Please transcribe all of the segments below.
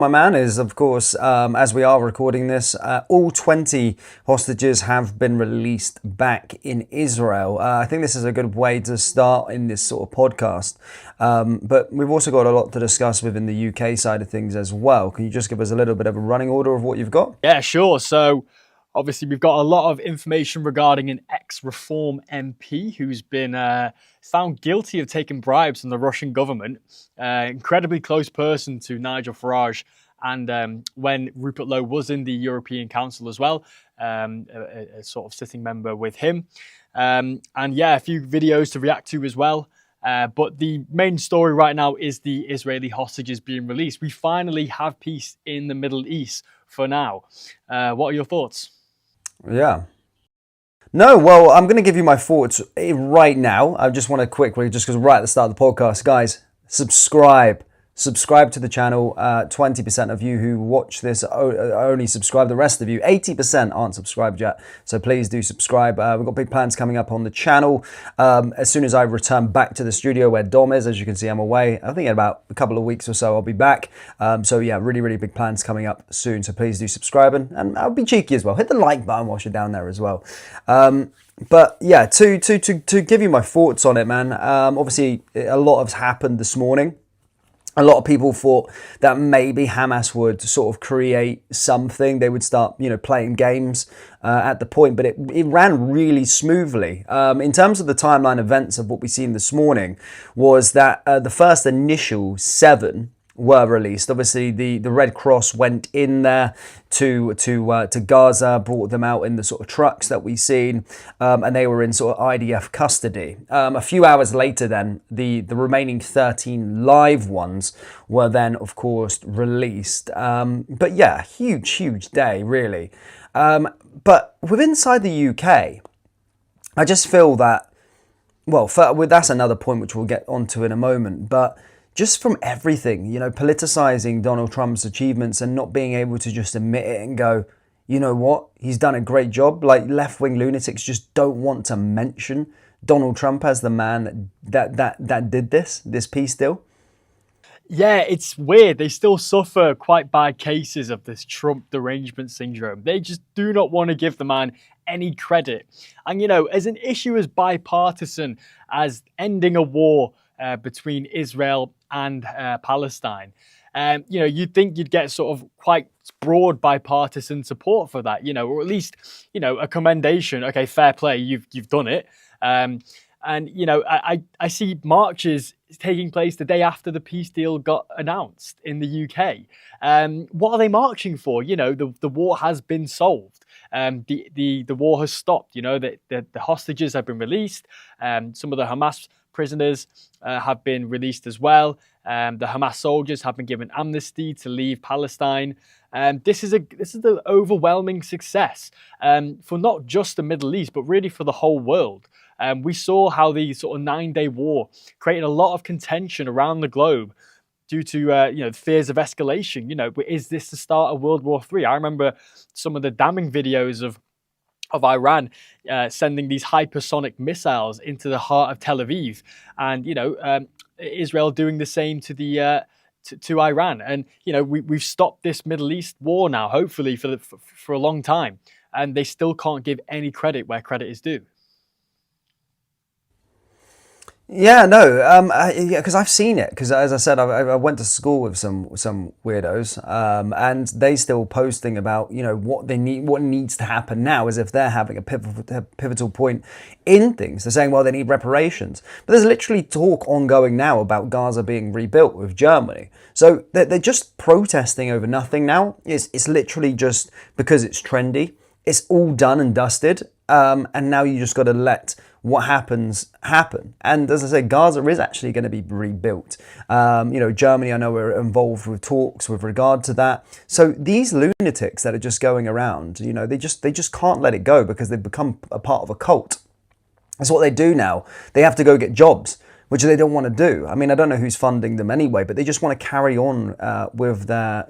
My man is, of course, as we are recording this, all 20 hostages have been released back in Israel. I think this is a good way to start in this sort of podcast. But we've also got a lot to discuss within the UK side of things as well. Can you just give us a little bit of a running order of what you've got? Yeah, sure. So obviously we've got a lot of information regarding an ex-Reform MP who's been found guilty of taking bribes from the Russian government. Incredibly close person to Nigel Farage. And when Rupert Lowe was in the European Council as well, a sort of sitting member with him. And yeah, a few videos to react to as well. But the main story right now is the Israeli hostages being released. We finally have peace in the Middle East for now. What are your thoughts? Yeah. No, well, I'm going to give you my thoughts right now. I just want to quickly, just because right at the start of the podcast, guys, subscribe to the channel. 20% of you who watch this only subscribe. The rest of you, 80% aren't subscribed yet. So please do subscribe. We've got big plans coming up on the channel. As soon as I return back to the studio where Dom is, as you can see, I'm away. I think in about a couple of weeks or so, I'll be back. So yeah, really, really big plans coming up soon. So please do subscribe, and I'll be cheeky as well. Hit the like button whilst you're down there as well. But yeah, to give you my thoughts on it, man. Obviously, a lot has happened this morning. A lot of people thought that maybe Hamas would sort of create something. They would start, playing games at the point, but it ran really smoothly. In terms of the timeline events of what we've seen this morning, was that the first initial 7 were released. Obviously, the Red Cross went in there to Gaza, brought them out in the sort of trucks that we've seen, and they were in sort of IDF custody. A few hours later then, the remaining 13 live ones were then, of course, released. But yeah, huge day, really. But inside the UK, I just feel that, well, that's another point which we'll get onto in a moment, but just from everything, politicizing Donald Trump's achievements and not being able to just admit it and go, you know what, he's done a great job. Like, left-wing lunatics just don't want to mention Donald Trump as the man that did this peace deal. Yeah, it's weird. They still suffer quite bad cases of this Trump derangement syndrome. They just do not want to give the man any credit. And, as an issue as bipartisan as ending a war between Israel and Palestine, you'd think you'd get sort of quite broad bipartisan support for that, or at least, a commendation. Okay, fair play, you've done it. And, I see marches taking place the day after the peace deal got announced in the UK. What are they marching for? The war has been solved. The war has stopped. The hostages have been released. Some of the Hamas prisoners have been released as well. The Hamas soldiers have been given amnesty to leave Palestine. This is an overwhelming success for not just the Middle East, but really for the whole world. We saw how the sort of 9-day war created a lot of contention around the globe due to fears of escalation. Is this the start of World War III? I remember some of the damning videos of Iran sending these hypersonic missiles into the heart of Tel Aviv, and Israel doing the same to the to Iran. And we've stopped this Middle East war now, hopefully for a long time, and they still can't give any credit where credit is due. Yeah, no, because I've seen it. Because as I said, I went to school with some weirdos, and they still posting about what they need, what needs to happen now, as if they're having a pivotal point in things. They're saying, well, they need reparations, but there's literally talk ongoing now about Gaza being rebuilt with Germany. So they're just protesting over nothing now. It's literally just because it's trendy. It's all done and dusted, and now you just got to let what happens happen. And as I say, Gaza is actually going to be rebuilt. Germany, I know, are involved with talks with regard to that. So these lunatics that are just going around, they just can't let it go because they've become a part of a cult. That's what they do now. They have to go get jobs, which they don't want to do. I mean, I don't know who's funding them anyway, but they just want to carry on with their,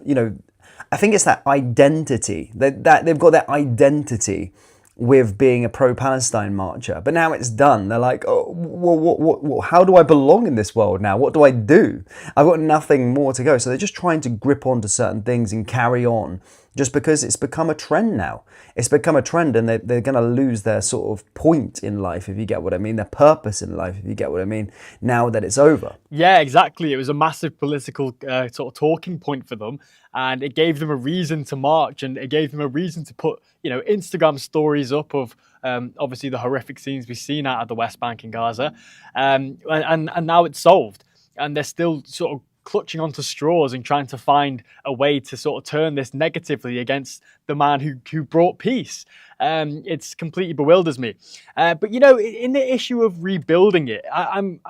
I think it's that identity. That they've got that identity with being a pro-Palestine marcher. But now it's done. They're like, oh, what, how do I belong in this world now? What do I do? I've got nothing more to go. So they're just trying to grip onto certain things and carry on just because it's become a trend now. It's become a trend, and they're going to lose their sort of point in life, if you get what I mean, their purpose in life, if you get what I mean, now that it's over. Yeah, exactly. It was a massive political sort of talking point for them, and it gave them a reason to march, and it gave them a reason to put, Instagram stories up of obviously the horrific scenes we've seen out of the West Bank and Gaza, and now it's solved, and they're still sort of clutching onto straws and trying to find a way to sort of turn this negatively against the man who brought peace. It's completely bewilders me. But in the issue of rebuilding it, I'm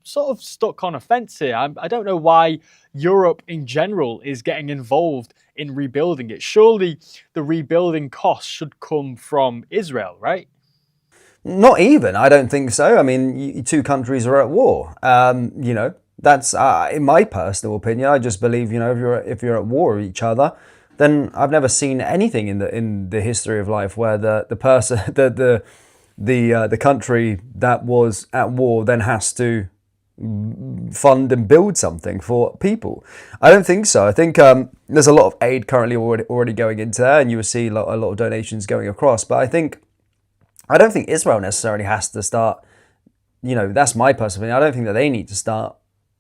sort of stuck on a fence here. I don't know why Europe in general is getting involved in rebuilding it. Surely the rebuilding costs should come from Israel, right? Not even. I don't think so. I mean, two countries are at war. That's in my personal opinion. I just believe, if you're at war with each other, then I've never seen anything in the history of life where the person the country that was at war then has to fund and build something for people. I don't think so. I think there's a lot of aid currently already going into there, and you will see a lot of donations going across. But I don't think Israel necessarily has to start. That's my personal opinion. I don't think that they need to start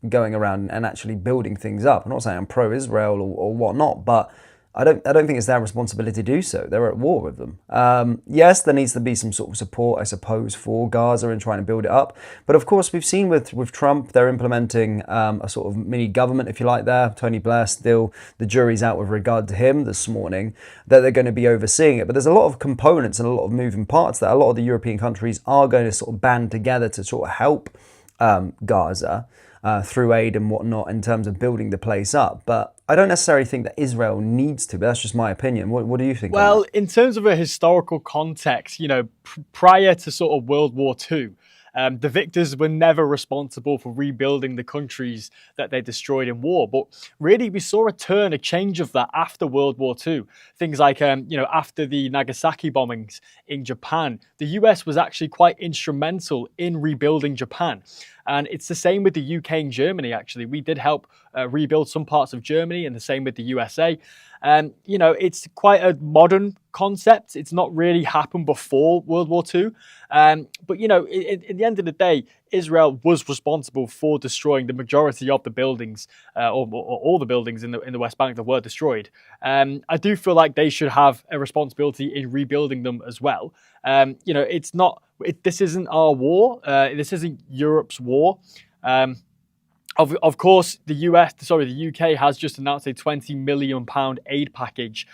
going around and actually building things up. I'm not saying I'm pro-Israel or whatnot, but I don't think it's their responsibility to do so. They're at war with them. Yes, there needs to be some sort of support, I suppose, for Gaza and trying to build it up. But of course, we've seen with Trump, they're implementing a sort of mini government, if you like, there. Tony Blair still, the jury's out with regard to him this morning, that they're going to be overseeing it. But there's a lot of components and a lot of moving parts that a lot of the European countries are going to sort of band together to sort of help Gaza. Through aid and whatnot in terms of building the place up. But I don't necessarily think that Israel needs to, but that's just my opinion. What do you think? Well, in terms of a historical context, prior to sort of World War II, the victors were never responsible for rebuilding the countries that they destroyed in war. But really, we saw a change of that after World War II. Things like, after the Nagasaki bombings in Japan, the US was actually quite instrumental in rebuilding Japan. And it's the same with the UK and Germany, actually. We did help rebuild some parts of Germany, and the same with the USA. It's quite a modern concept. It's not really happened before World War II. But, at the end of the day, Israel was responsible for destroying the majority of the buildings, or all the buildings in the West Bank that were destroyed. I do feel like they should have a responsibility in rebuilding them as well. It's not. This isn't our war. This isn't Europe's war. Of course, the UK has just announced a £20 million aid package,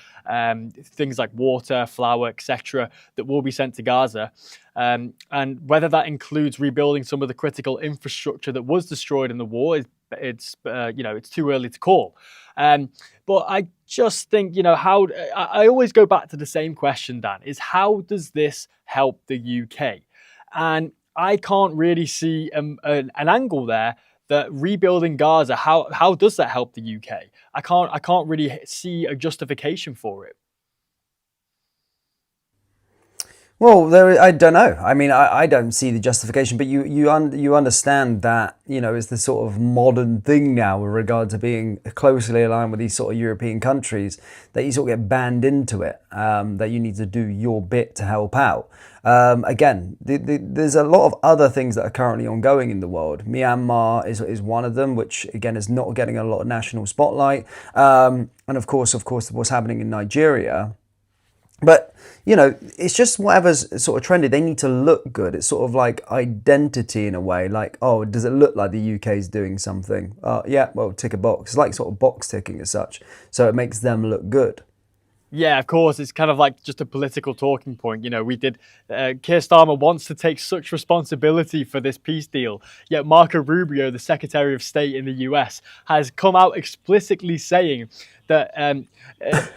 things like water, flour, etc., that will be sent to Gaza. And whether that includes rebuilding some of the critical infrastructure that was destroyed in the war, it's too early to call. But I just think, how I always go back to the same question, Dan, is how does this help the UK? And I can't really see an angle there that rebuilding Gaza, how does that help the UK? I can't really see a justification for it. Well, I don't know. I mean, I don't see the justification, but you understand that, it's the sort of modern thing now with regard to being closely aligned with these sort of European countries, that you sort of get banned into it, that you need to do your bit to help out. Again, there's a lot of other things that are currently ongoing in the world. Myanmar is one of them, which again is not getting a lot of national spotlight. And of course, what's happening in Nigeria. But, it's just whatever's sort of trendy. They need to look good. It's sort of like identity in a way. Like, oh, does it look like the UK is doing something? Yeah, well, tick a box. It's like sort of box ticking as such. So it makes them look good. Yeah, of course. It's kind of like just a political talking point. We did. Keir Starmer wants to take such responsibility for this peace deal. Yet Marco Rubio, the Secretary of State in the US, has come out explicitly saying that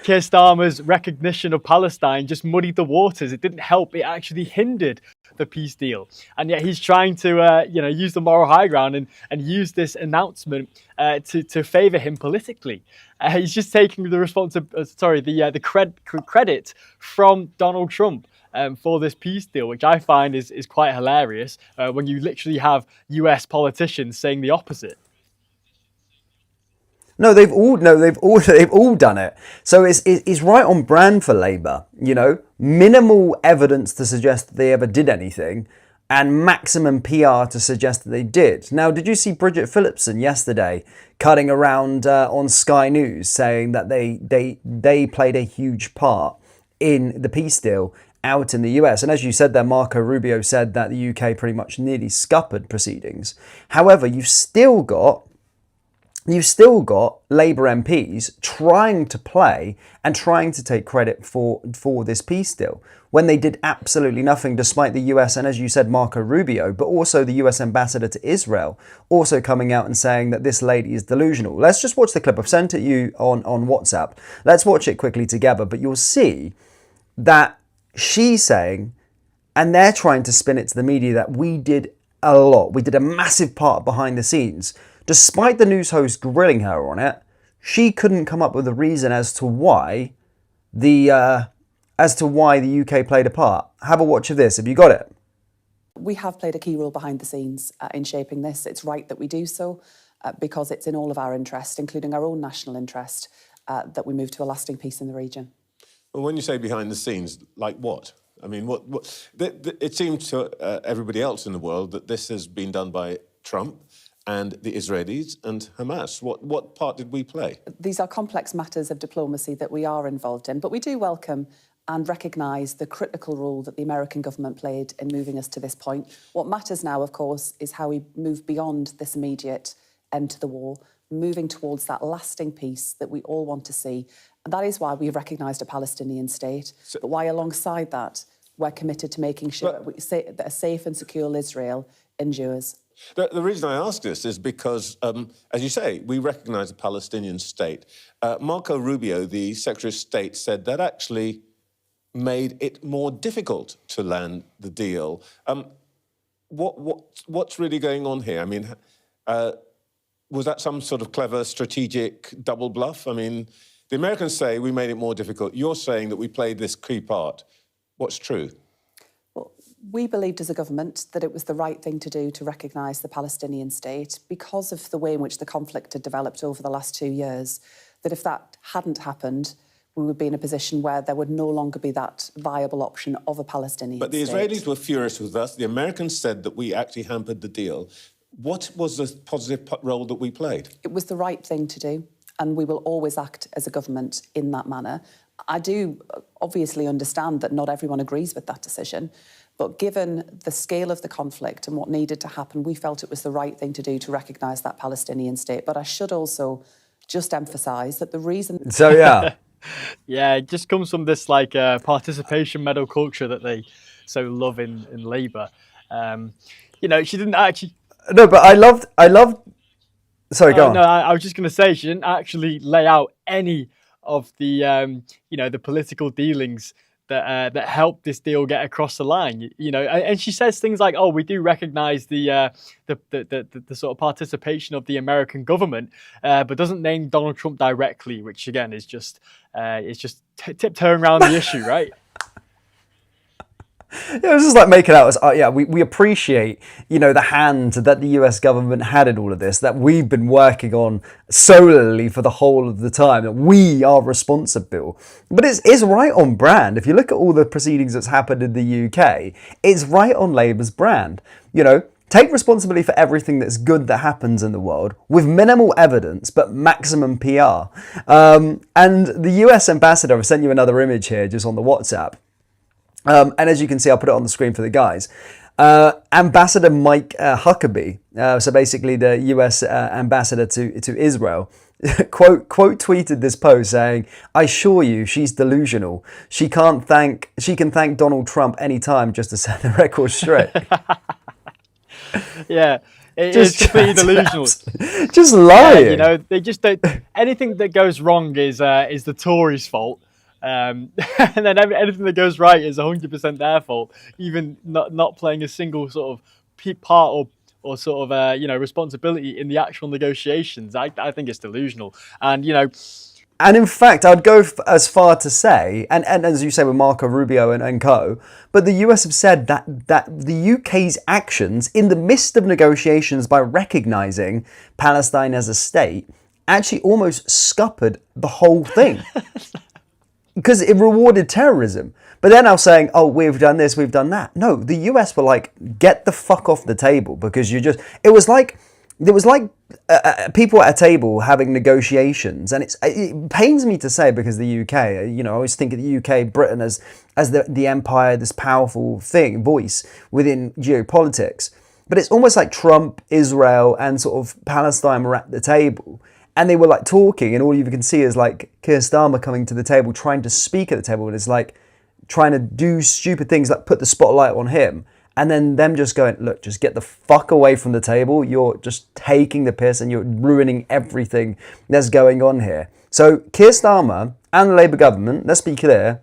Keir Starmer's recognition of Palestine just muddied the waters. It didn't help. It actually hindered the peace deal. And yet he's trying to, use the moral high ground and use this announcement to favour him politically. He's just taking the credit from Donald Trump. for this peace deal, which I find is quite hilarious when you literally have US politicians saying the opposite. No, they've all done it. So it's right on brand for Labour. You know, minimal evidence to suggest that they ever did anything, and maximum PR to suggest that they did. Now, did you see Bridget Phillipson yesterday cutting around on Sky News saying that they played a huge part in the peace deal out in the US? And as you said there, Marco Rubio said that the UK pretty much nearly scuppered proceedings. However, you've still got Labour MPs trying to play and trying to take credit for this peace deal when they did absolutely nothing, despite the US and, as you said, Marco Rubio, but also the US ambassador to Israel also coming out and saying that this lady is delusional. Let's just watch the clip. I've sent it you on WhatsApp. Let's watch it quickly together, but you'll see that she's saying, and they're trying to spin it to the media, that we did a lot. We did a massive part behind the scenes. Despite the news host grilling her on it, she couldn't come up with a reason as to why the UK played a part. Have a watch of this. Have you got it? We have played a key role behind the scenes in shaping this. It's right that we do so because it's in all of our interest, including our own national interest, that we move to a lasting peace in the region. Well, when you say behind the scenes, like what? I mean, it seems to everybody else in the world that this has been done by Trump and the Israelis and Hamas. What part did we play? These are complex matters of diplomacy that we are involved in, but we do welcome and recognise the critical role that the American government played in moving us to this point. What matters now, of course, is how we move beyond this immediate end to the war, moving towards that lasting peace that we all want to see. And that is why we've recognised a Palestinian state, but why alongside that, we're committed to making sure that a safe and secure Israel endures. The reason I ask this is because, as you say, we recognise a Palestinian state. Marco Rubio, the Secretary of State, said that actually made it more difficult to land the deal. What's really going on here? I mean, was that some sort of clever strategic double bluff? I mean, the Americans say we made it more difficult. You're saying that we played this key part. What's true? Well, we believed as a government that it was the right thing to do to recognise the Palestinian state because of the way in which the conflict had developed over the last 2 years, that if that hadn't happened, we would be in a position where there would no longer be that viable option of a Palestinian But the state. Israelis were furious with us. The Americans said that we actually hampered the deal. What was the positive role that we played? It was the right thing to do, and we will always act as a government in that manner. I do obviously understand that not everyone agrees with that decision, but given the scale of the conflict and what needed to happen, we felt it was the right thing to do to recognise that Palestinian state. But I should also just emphasise that the reason... So, yeah. Yeah, it just comes from this like participation medal culture that they so love in Labour. You know, she didn't actually... No, but I loved... Sorry, go on. No, I was just going to say she didn't actually lay out any of the, you know, the political dealings that helped this deal get across the line. You know, and she says things like, "Oh, we do recognise the sort of participation of the American government," but doesn't name Donald Trump directly, which again is just tiptoeing around the issue, right? It was just like making out as, yeah, we appreciate, you know, the hand that the US government had in all of this, that we've been working on solely for the whole of the time, that we are responsible. But it's right on brand. If you look at all the proceedings that's happened in the UK, it's right on Labour's brand. You know, take responsibility for everything that's good that happens in the world with minimal evidence, but maximum PR. And the US ambassador, I've sent you another image here just on the WhatsApp. And as you can see, I'll put it on the screen for the guys. Ambassador Mike Huckabee, so basically the US ambassador to Israel, quote tweeted this post saying, "I assure you, she's delusional. She can thank Donald Trump anytime just to set the record straight." Yeah. It is completely delusional. Just lying. Yeah, you know, they just don't. Anything that goes wrong is the Tories' fault. And then anything that goes right is 100% their fault, even not playing a single sort of part or sort of you know, responsibility in the actual negotiations. I think it's delusional. And you know, And in fact, I'd go as far to say, and as you say with Marco Rubio and co, but the US have said that the UK's actions in the midst of negotiations by recognising Palestine as a state actually almost scuppered the whole thing. Because it rewarded terrorism. But they're now saying, oh, we've done this, we've done that. No, the US were like, get the fuck off the table, because it was like people at a table having negotiations. And it pains me to say, because the UK, I always think of the UK, Britain as the empire, this powerful voice within geopolitics. But it's almost like Trump, Israel, and sort of Palestine were at the table. And they were like talking, and all you can see is like Keir Starmer coming to the table, trying to speak at the table, and it's like trying to do stupid things like put the spotlight on him, and then them just going, look, just get the fuck away from the table. You're just taking the piss and you're ruining everything that's going on here. So Keir Starmer and the Labour government, let's be clear,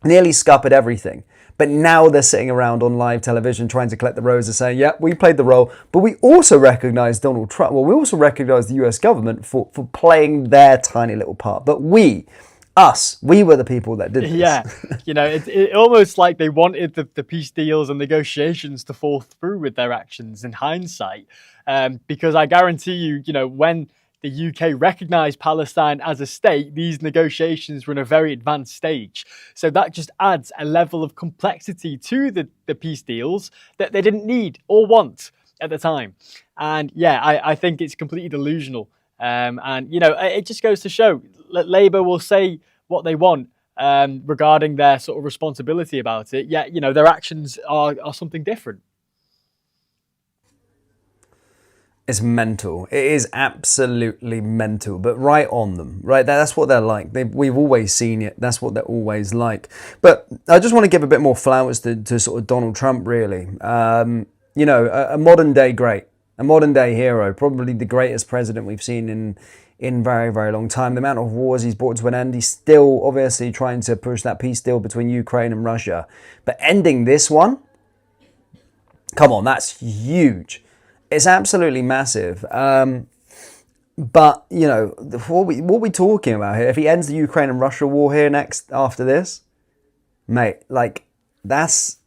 nearly scuppered everything. But now they're sitting around on live television trying to collect the roses, saying, yeah, we played the role, but we also recognise Donald Trump. Well, we also recognise the US government for playing their tiny little part. But we were the people that did this. Yeah, it almost like they wanted the peace deals and negotiations to fall through with their actions in hindsight. Because I guarantee you, when the UK recognised Palestine as a state, these negotiations were in a very advanced stage. So that just adds a level of complexity to the peace deals that they didn't need or want at the time. And yeah, I think it's completely delusional. And, it just goes to show that Labour will say what they want regarding their sort of responsibility about it. Yet, their actions are something different. It's mental. It is absolutely mental, but right on them, right? That's what they're like. We've always seen it. That's what they're always like. But I just want to give a bit more flowers to sort of Donald Trump, really. A modern day great, a modern day hero, probably the greatest president we've seen in very, very long time. The amount of wars he's brought to an end, he's still obviously trying to push that peace deal between Ukraine and Russia. But ending this one, come on, that's huge. It's absolutely massive. But, what we're talking about here, if he ends the Ukraine and Russia war here next after this, mate, like, that's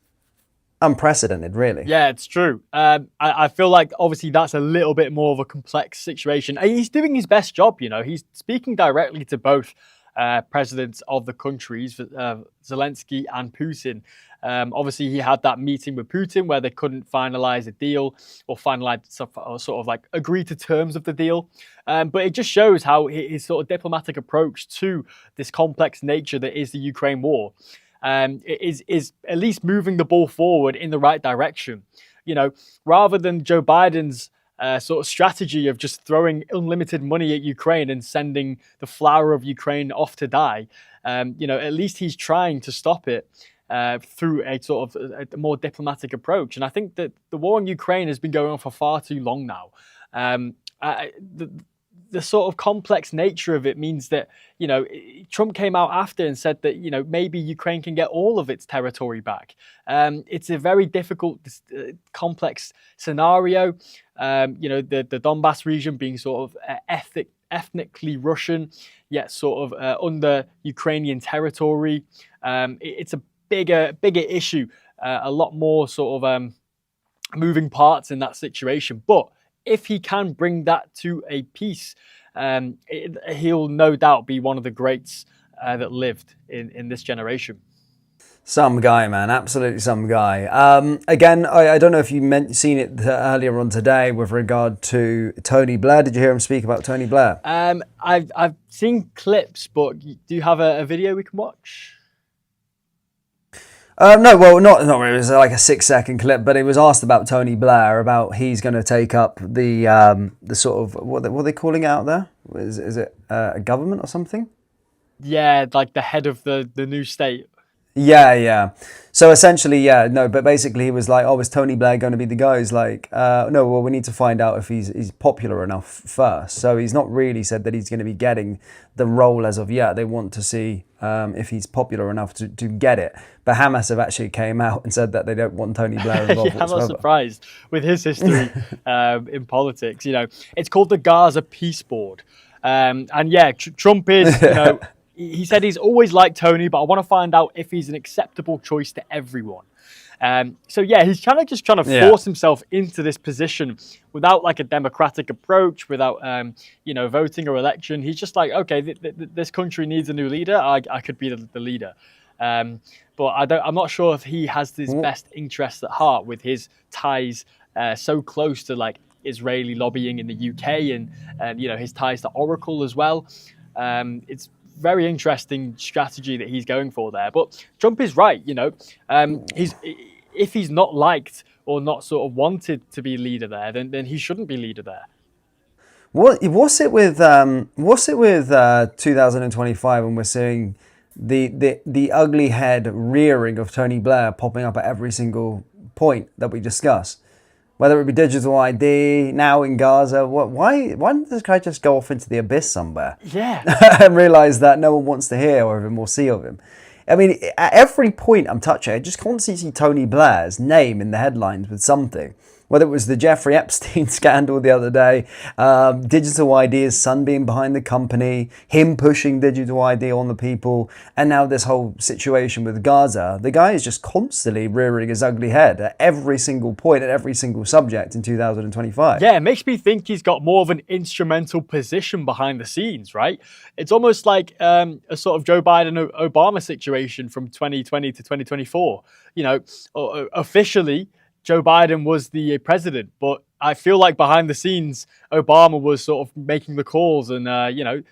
unprecedented, really. Yeah, it's true. I feel like obviously that's a little bit more of a complex situation. He's doing his best job, He's speaking directly to both presidents of the countries, Zelensky and Putin. Obviously, he had that meeting with Putin where they couldn't finalize a deal or sort of like agree to terms of the deal. But it just shows how his sort of diplomatic approach to this complex nature that is the Ukraine war is at least moving the ball forward in the right direction. Rather than Joe Biden's sort of strategy of just throwing unlimited money at Ukraine and sending the flower of Ukraine off to die, at least he's trying to stop it through a sort of a more diplomatic approach. And I think that the war in Ukraine has been going on for far too long now. The sort of complex nature of it means that, Trump came out after and said that, maybe Ukraine can get all of its territory back. It's a very difficult, complex scenario. The Donbass region being sort of ethnically Russian, yet sort of under Ukrainian territory. It's a bigger issue, a lot more sort of moving parts in that situation. But if he can bring that to a peace, he'll no doubt be one of the greats that lived in this generation. Some guy, man, absolutely some guy. Again, I don't know if you seen it earlier on today with regard to Tony Blair. Did you hear him speak about Tony Blair? I've seen clips, but do you have a video we can watch? No, well, not really. It was like a 6-second clip, but it was asked about Tony Blair, about he's going to take up the sort of, what are they calling it out there? Is it a government or something? Yeah, like the head of the new state. Yeah. So essentially, but basically he was like, oh, is Tony Blair going to be the guy? He's like, no, well, we need to find out if he's popular enough first. So he's not really said that he's going to be getting the role as of yet. They want to see if he's popular enough to get it. But Hamas have actually came out and said that they don't want Tony Blair involved I'm whatsoever. not surprised with his history in politics. It's called the Gaza Peace Board. And yeah, Trump is, you know, he said he's always liked Tony, but I want to find out if he's an acceptable choice to everyone. So yeah, he's kind of just trying to force himself into this position without like a democratic approach, without you know, voting or election. He's just like, okay, this country needs a new leader. I could be the leader. But I'm not sure if he has his best interests at heart with his ties so close to like Israeli lobbying in the UK and you know, his ties to Oracle as well. It's very interesting strategy that he's going for there. But Trump is right, you know. If he's not liked or not sort of wanted to be leader there, then he shouldn't be leader there. What's it with 2025 when we're seeing the ugly head rearing of Tony Blair popping up at every single point that we discuss? Whether it be digital ID, now in Gaza, why didn't this guy just go off into the abyss somewhere? Yeah. And realise that no one wants to hear of him or see of him. I mean, at every point I'm touching, I just constantly see Tony Blair's name in the headlines with something. Whether it was the Jeffrey Epstein scandal the other day, digital ID, his son being behind the company, him pushing digital ID on the people, and now this whole situation with Gaza. The guy is just constantly rearing his ugly head at every single point, at every single subject in 2025. Yeah, it makes me think he's got more of an instrumental position behind the scenes, right? It's almost like a sort of Joe Biden-Obama situation from 2020 to 2024. You know, officially, Joe Biden was the president, but I feel like behind the scenes, Obama was sort of making the calls and, you know,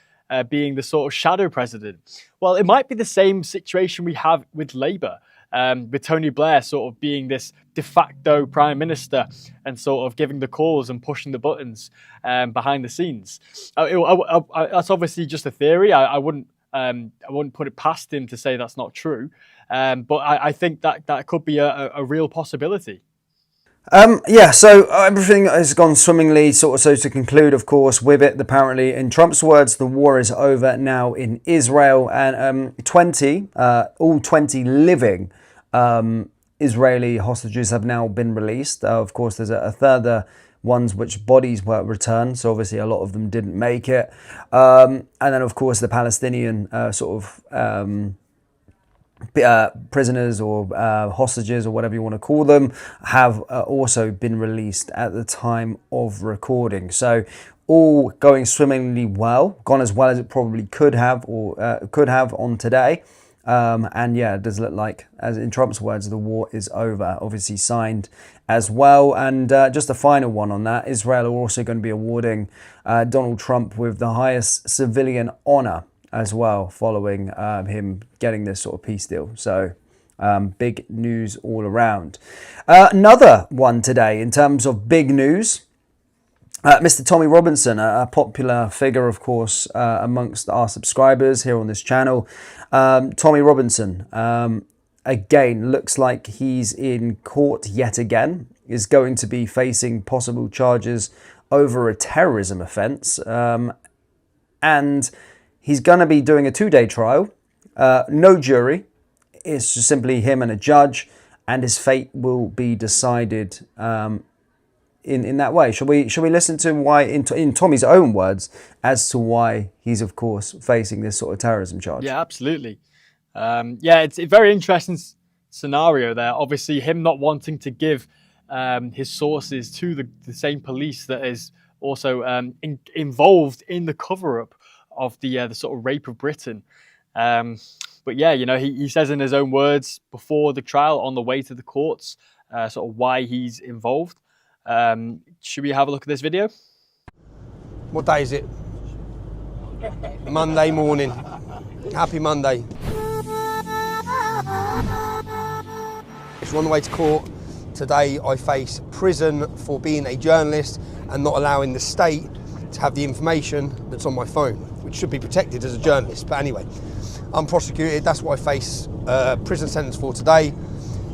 being the sort of shadow president. Well, it might be the same situation we have with Labour, with Tony Blair sort of being this de facto prime minister and sort of giving the calls and pushing the buttons behind the scenes. That's obviously just a theory. I wouldn't put it past him to say that's not true. But I think that could be a real possibility. Yeah, so everything has gone swimmingly, so to conclude, of course, with it, apparently, in Trump's words, the war is over now in Israel, and all 20 living Israeli hostages have now been released. Of course, there's a further ones which bodies were returned, so obviously a lot of them didn't make it. And then, of course, the Palestinian prisoners or hostages or whatever you want to call them have also been released at the time of recording. So all going swimmingly well, gone as well as it probably could have or could have on today. And yeah, it does look like, as in Trump's words, the war is over, obviously signed as well. And just a final one on that, Israel are also going to be awarding Donald Trump with the highest civilian honor as well, following him getting this sort of peace deal. So big news all around. Another one today in terms of big news. Mr. Tommy Robinson, a popular figure, of course, amongst our subscribers here on this channel. Tommy Robinson, again, looks like he's in court yet again, is going to be facing possible charges over a terrorism offence. And he's going to be doing a 2-day trial, no jury. It's just simply him and a judge, and his fate will be decided in that way. Shall we listen to why, in Tommy's own words, as to why he's, of course, facing this sort of terrorism charge? Yeah, absolutely. Yeah, it's a very interesting scenario there. Obviously, him not wanting to give his sources to the same police that is also involved in the cover-up of the sort of rape of Britain. But yeah, you know, he says in his own words before the trial, on the way to the courts, sort of why he's involved. Should we have a look at this video? What day is it? Monday morning. Happy Monday. It's on the way to court. Today I face prison for being a journalist and not allowing the state to have the information that's on my phone, which should be protected as a journalist. But anyway, I'm prosecuted. That's what I face prison sentence for today.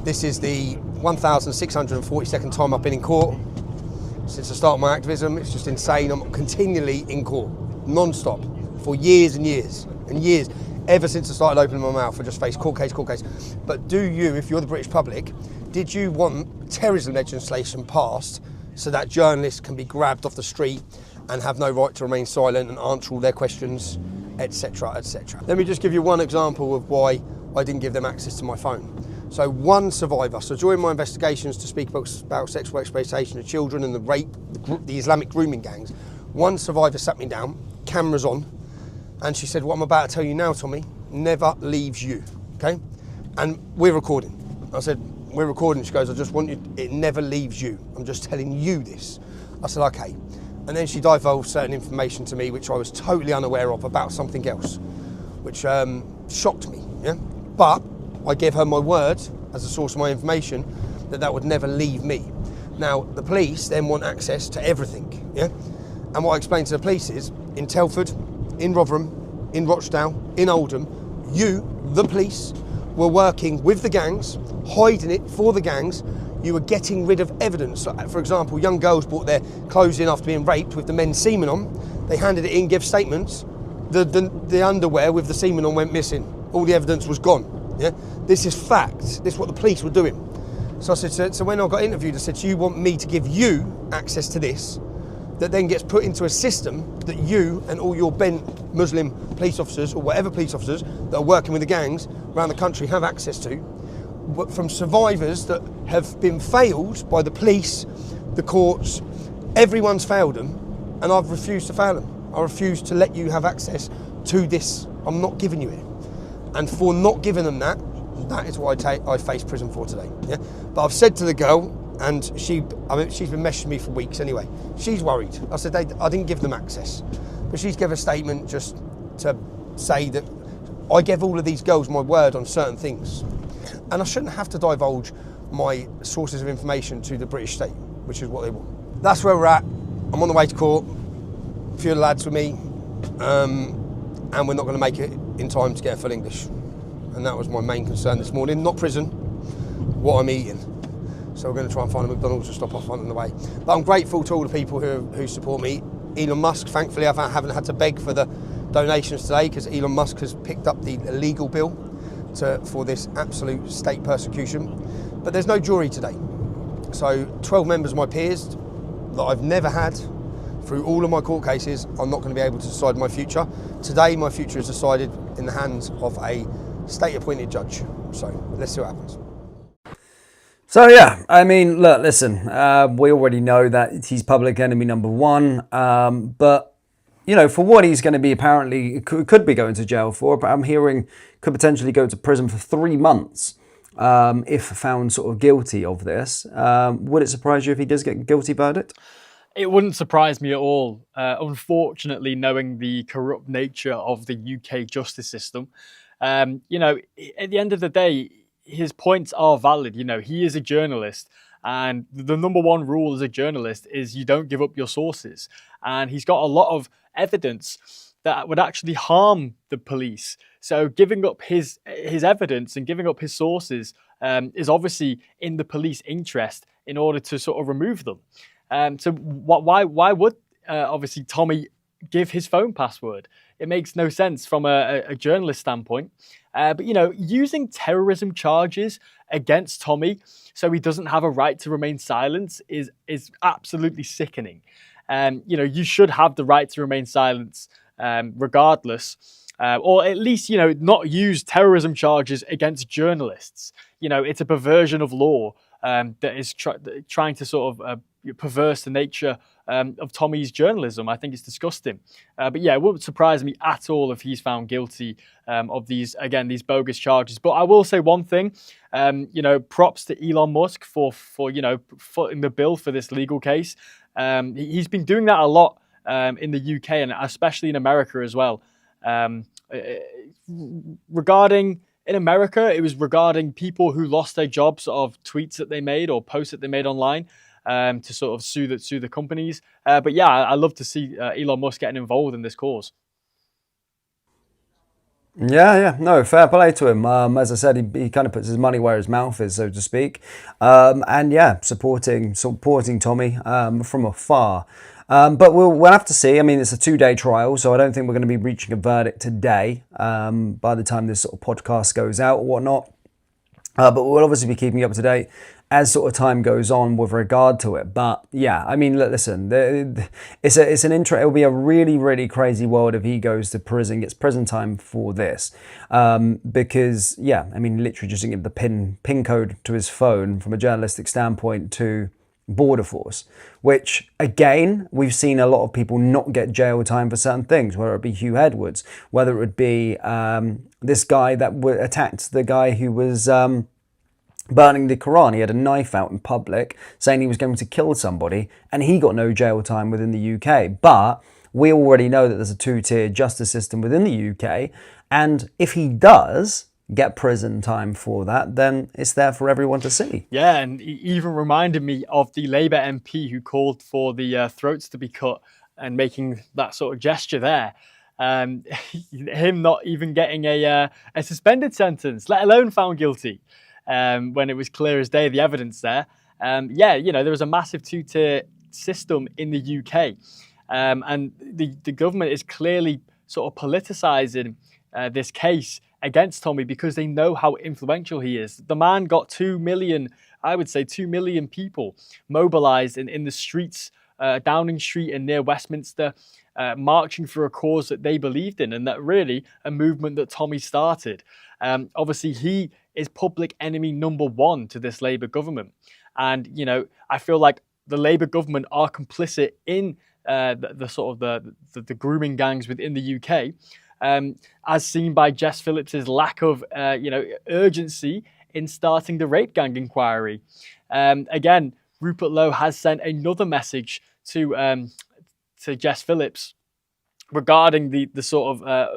This is the 1,642nd time I've been in court since the start of my activism. It's just insane. I'm continually in court, non-stop, for years and years and years. Ever since I started opening my mouth, I just face court case, court case. But do you, if you're the British public, did you want terrorism legislation passed so that journalists can be grabbed off the street and have no right to remain silent and answer all their questions, etc., etc. Let me just give you one example of why I didn't give them access to my phone. So one survivor, so during my investigations to speak about sexual exploitation of children and the rape, the Islamic grooming gangs, one survivor sat me down, cameras on, and she said, what I'm about to tell you now, Tommy, never leaves you, okay? And we're recording. I said, we're recording. She goes, I just want you, it never leaves you. I'm just telling you this. I said, okay. And then she divulged certain information to me, which I was totally unaware of about something else, which shocked me, yeah? But I gave her my word as a source of my information that would never leave me. Now, the police then want access to everything, yeah? And what I explained to the police is, in Telford, in Rotherham, in Rochdale, in Oldham, you, the police, were working with the gangs, hiding it for the gangs. You were getting rid of evidence. For example, young girls brought their clothes in after being raped with the men's semen on. They handed it in, gave statements. The underwear with the semen on went missing. All the evidence was gone. Yeah, this is fact. This is what the police were doing. So I said, so when I got interviewed, I said, so you want me to give you access to this, that then gets put into a system that you and all your bent Muslim police officers or whatever police officers that are working with the gangs around the country have access to, from survivors that have been failed by the police, the courts. Everyone's failed them, and I've refused to fail them. I refuse to let you have access to this. I'm not giving you it. And for not giving them that is what I face prison for today. Yeah? But I've said to the girl, and she's been messaging me for weeks anyway. She's worried. I said I didn't give them access, but she's given a statement just to say that I gave all of these girls my word on certain things, and I shouldn't have to divulge my sources of information to the British state, which is what they want. That's where we're at. I'm on the way to court. A few of the lads with me, and we're not going to make it in time to get a full English, and that was my main concern this morning. Not prison, what I'm eating. So we're going to try and find a McDonald's to stop off on the way. But I'm grateful to all the people who support me. Elon Musk, thankfully, I haven't had to beg for the donations today because Elon Musk has picked up the illegal bill for this absolute state persecution. But there's no jury today. So 12 members of my peers that I've never had through all of my court cases are not going to be able to decide my future. Today, my future is decided in the hands of a state-appointed judge. So let's see what happens. So yeah, I mean, look, listen, we already know that he's public enemy number one, but, you know, for what he's going to be apparently, could be going to jail for, but I'm hearing could potentially go to prison for 3 months if found sort of guilty of this. Would it surprise you if he does get a guilty verdict? It wouldn't surprise me at all. Unfortunately, knowing the corrupt nature of the UK justice system, you know, at the end of the day, his points are valid. You know, he is a journalist, and the number one rule as a journalist is you don't give up your sources. And he's got a lot of evidence that would actually harm the police. So giving up his evidence and giving up his sources is obviously in the police interest in order to sort of remove them. So why would obviously Tommy give his phone password? It makes no sense from a journalist standpoint. But, you know, using terrorism charges against Tommy so he doesn't have a right to remain silent is absolutely sickening. You know, you should have the right to remain silent regardless. Or at least, you know, not use terrorism charges against journalists. You know, it's a perversion of law that is trying to sort of perverse the nature of Tommy's journalism. I think it's disgusting. But yeah, it wouldn't surprise me at all if he's found guilty of these bogus charges. But I will say one thing, you know, props to Elon Musk for you know, footing the bill for this legal case. He's been doing that a lot in the UK and especially in America as well. Regarding in America, it was regarding people who lost their jobs of tweets that they made or posts that they made online to sort of sue the companies. But yeah, I love to see Elon Musk getting involved in this cause. Yeah, no, fair play to him. As I said, he kind of puts his money where his mouth is, so to speak. And yeah, supporting Tommy from afar. But we'll have to see. I mean, it's a 2-day trial, so I don't think we're going to be reaching a verdict today by the time this sort of podcast goes out or whatnot. But we'll obviously be keeping you up to date as sort of time goes on with regard to it. But yeah, I mean, listen, it'll be a really, really crazy world if he goes to prison, gets prison time for this. Because yeah, I mean, literally just give the pin code to his phone from a journalistic standpoint to Border Force, which again, we've seen a lot of people not get jail time for certain things, whether it be Hugh Edwards, whether it would be this guy that attacked the guy who was burning the Quran. He had a knife out in public saying he was going to kill somebody, and he got no jail time within the UK. But we already know that there's a two-tier justice system within the UK, and if he does get prison time for that, then it's there for everyone to see. Yeah, and he even reminded me of the Labour MP who called for the throats to be cut and making that sort of gesture there. Him not even getting a suspended sentence, let alone found guilty, when it was clear as day, the evidence there. Yeah, you know, there was a massive two-tier system in the UK. And the government is clearly sort of politicising this case against Tommy because they know how influential he is. The man got 2 million, I would say 2 million people mobilised in the streets, Downing Street and near Westminster, marching for a cause that they believed in, and that really a movement that Tommy started. Obviously, he is public enemy number one to this Labour government. And, you know, I feel like the Labour government are complicit in the sort of the grooming gangs within the UK, as seen by Jess Phillips's lack of, urgency in starting the rape gang inquiry. Again, Rupert Lowe has sent another message to Jess Phillips regarding the sort of,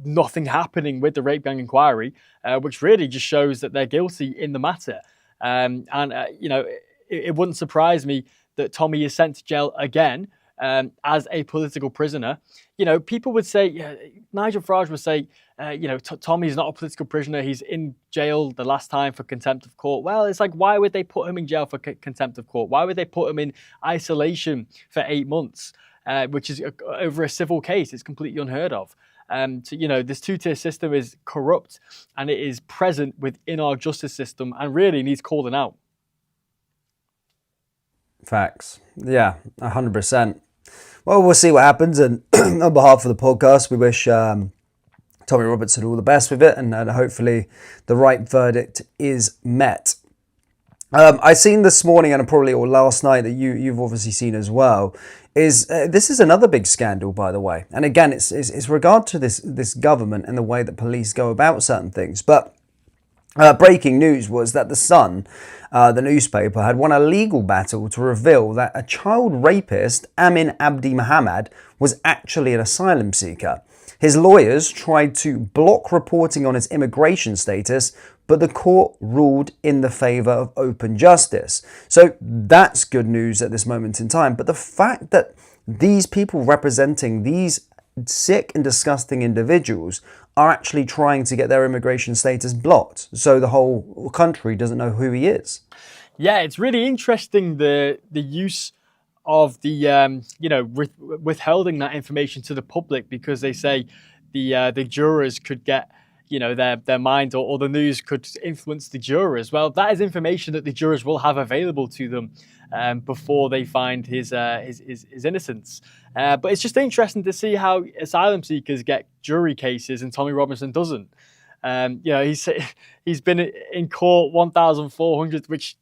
nothing happening with the rape gang inquiry, which really just shows that they're guilty in the matter. It wouldn't surprise me that Tommy is sent to jail again as a political prisoner. You know, people would say, Nigel Farage would say, Tommy's not a political prisoner. He's in jail the last time for contempt of court. Well, it's like, why would they put him in jail for contempt of court? Why would they put him in isolation for 8 months, which is over a civil case? It's completely unheard of. This two-tier system is corrupt and it is present within our justice system and really needs calling out. Facts. Yeah, 100%. Well, we'll see what happens. And on behalf of the podcast, we wish Tommy Robertson all the best with it, and hopefully the right verdict is met. I seen this morning and probably or last night that you've obviously seen as well. This is another big scandal, by the way. And again, it's regard to this government and the way that police go about certain things. But breaking news was that The Sun, the newspaper, had won a legal battle to reveal that a child rapist, Amin Abdi Muhammad, was actually an asylum seeker. His lawyers tried to block reporting on his immigration status, but the court ruled in the favour of open justice. So that's good news at this moment in time. But the fact that these people representing these sick and disgusting individuals are actually trying to get their immigration status blocked, so the whole country doesn't know who he is. Yeah, it's really interesting the use of the withholding that information to the public, because they say the jurors could get their mind, or the news could influence the jurors. Well, that is information that the jurors will have available to them before they find his innocence. But it's just interesting to see how asylum seekers get jury cases and Tommy Robinson doesn't. He's been in court 1,400 which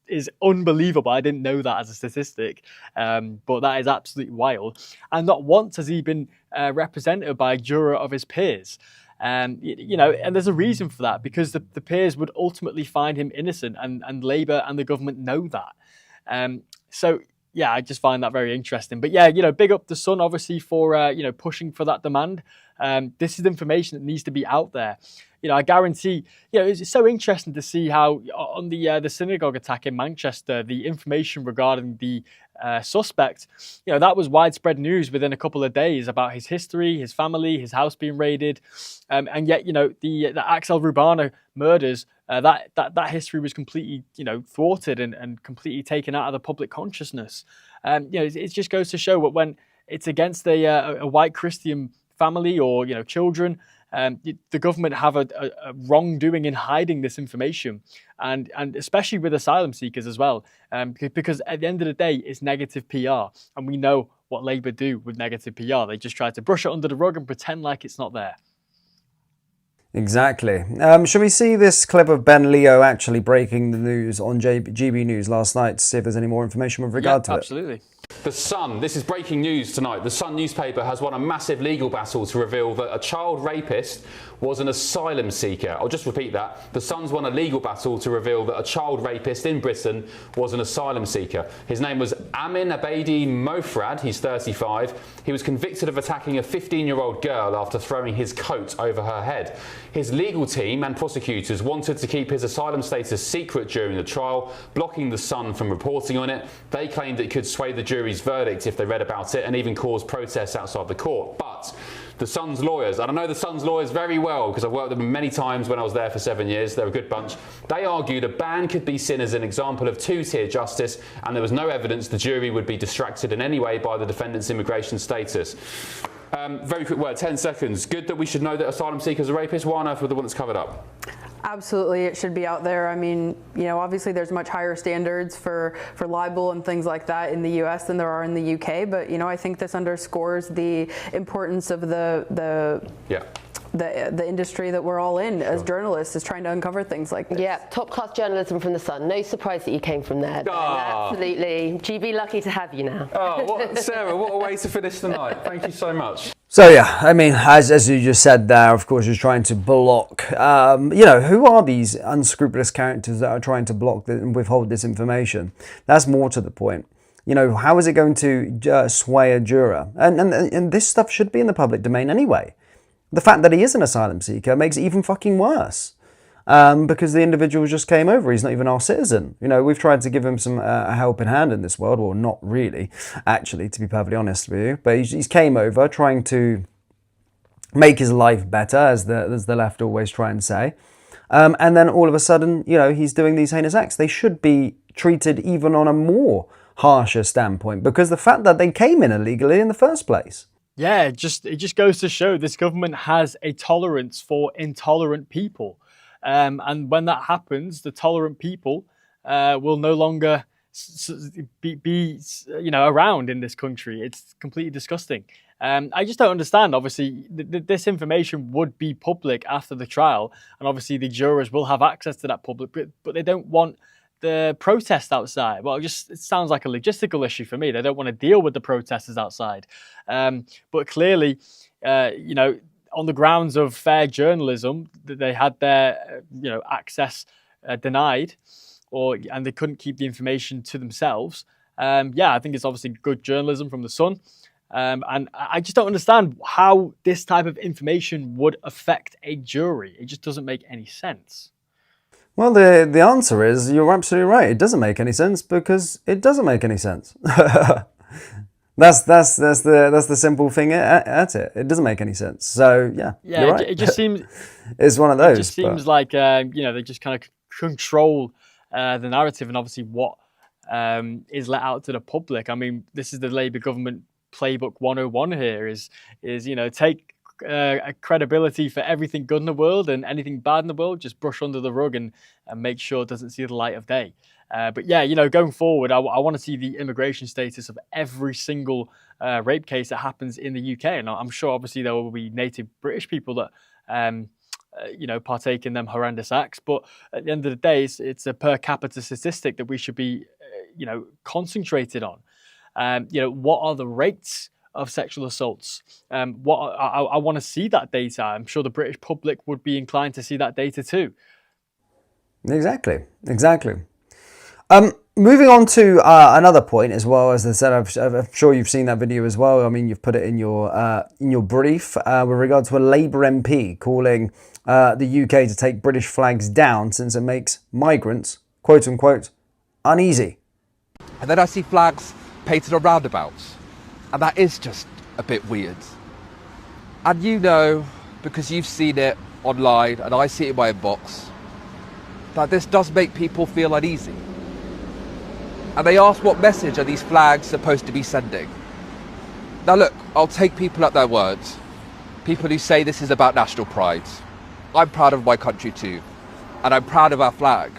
is unbelievable. I didn't know that as a statistic, but that is absolutely wild. And not once has he been represented by a juror of his peers. And there's a reason for that, because the peers would ultimately find him innocent, and Labour and the government know that. So yeah, I just find that very interesting. But yeah, big up The Sun, obviously, for pushing for that demand. This is information that needs to be out there. I guarantee, it's so interesting to see how on the synagogue attack in Manchester, the information regarding the suspect, that was widespread news within a couple of days about his history, his family, his house being raided. And yet, the Axel Rubana murders, that history was completely, thwarted and completely taken out of the public consciousness. It just goes to show what when it's against a white Christian family or children, The government have a wrongdoing in hiding this information, and especially with asylum seekers as well, because at the end of the day, it's negative PR, and we know what Labour do with negative PR. They just try to brush it under the rug and pretend like it's not there. Exactly. Should we see this clip of Ben Leo actually breaking the news on GB News last night to see if there's any more information with regard to it? Absolutely. The Sun, this is breaking news tonight. The Sun newspaper has won a massive legal battle to reveal that a child rapist was an asylum seeker. I'll just repeat that. The Sun's won a legal battle to reveal that a child rapist in Britain was an asylum seeker. His name was Amin Abedi Mofrad. He's 35. He was convicted of attacking a 15-year-old girl after throwing his coat over her head. His legal team and prosecutors wanted to keep his asylum status secret during the trial, blocking The Sun from reporting on it. They claimed it could sway the jury's verdict if they read about it and even cause protests outside the court. But the Sun's lawyers, and I know the Sun's lawyers very well because I've worked with them many times when I was there for 7 years, they're a good bunch, they argued a ban could be seen as an example of two-tier justice and there was no evidence the jury would be distracted in any way by the defendant's immigration status. Very quick word, 10 seconds. Good that we should know that asylum seekers are rapists. Why on earth would they want this covered up? Absolutely, it should be out there. I mean, you know, obviously there's much higher standards for libel and things like that in the US than there are in the UK, but, you know, I think this underscores the importance of the industry that we're all in as journalists, is trying to uncover things like this. Yeah, top-class journalism from The Sun. No surprise that you came from there. Absolutely. GB, lucky to have you now. Sarah, what a way to finish the night. Thank you so much. So yeah, I mean, as you just said there, of course, you're trying to block, you know, who are these unscrupulous characters that are trying to block and withhold this information? That's more to the point. You know, how is it going to sway a juror? And this stuff should be in the public domain anyway. The fact that he is an asylum seeker makes it even fucking worse. Because the individual just came over. He's not even our citizen. You know, we've tried to give him some a helping hand in this world. Well, not really, actually, to be perfectly honest with you. But he's came over trying to make his life better, as the left always try and say. And then all of a sudden, you know, he's doing these heinous acts. They should be treated even on a more harsher standpoint, because the fact that they came in illegally in the first place. Yeah, it just goes to show this government has a tolerance for intolerant people. And when that happens, the tolerant people will no longer be you know, around in this country. It's completely disgusting. I just don't understand. Obviously, this information would be public after the trial, and obviously the jurors will have access to that public, but they don't want the protest outside. Well, it sounds like a logistical issue for me. They don't want to deal with the protesters outside. But clearly, you know, on the grounds of fair journalism, that they had their, you know, access denied, and they couldn't keep the information to themselves. Yeah, I think it's obviously good journalism from The Sun. And I just don't understand how this type of information would affect a jury. It just doesn't make any sense. Well, the answer is you're absolutely right. It doesn't make any sense because it doesn't make any sense. That's the simple thing at it. It doesn't make any sense. So yeah, you're right. It just seems it's one of those. It just seems like you know, they just kind of control the narrative and obviously what is let out to the public. I mean, this is the Labour government playbook 101 here. Is you know, take a credibility for everything good in the world, and anything bad in the world just brush under the rug and make sure it doesn't see the light of day. But yeah, you know, going forward, I want to see the immigration status of every single rape case that happens in the UK. And I'm sure, obviously, there will be native British people that, you know, partake in them horrendous acts. But at the end of the day, it's a per capita statistic that we should be, you know, concentrated on. You know, what are the rates of sexual assaults? I want to see that data. I'm sure the British public would be inclined to see that data too. Exactly. Moving on to another point as well. As I said, I'm sure you've seen that video as well. I mean, you've put it in your brief with regard to a Labour MP calling the UK to take British flags down since it makes migrants, quote unquote, uneasy. And then I see flags painted on roundabouts, and that is just a bit weird. And you know, because you've seen it online and I see it in my inbox, that this does make people feel uneasy. And they ask, what message are these flags supposed to be sending? Now look, I'll take people at their words. people who say this is about national pride. I'm proud of my country too, and I'm proud of our flag.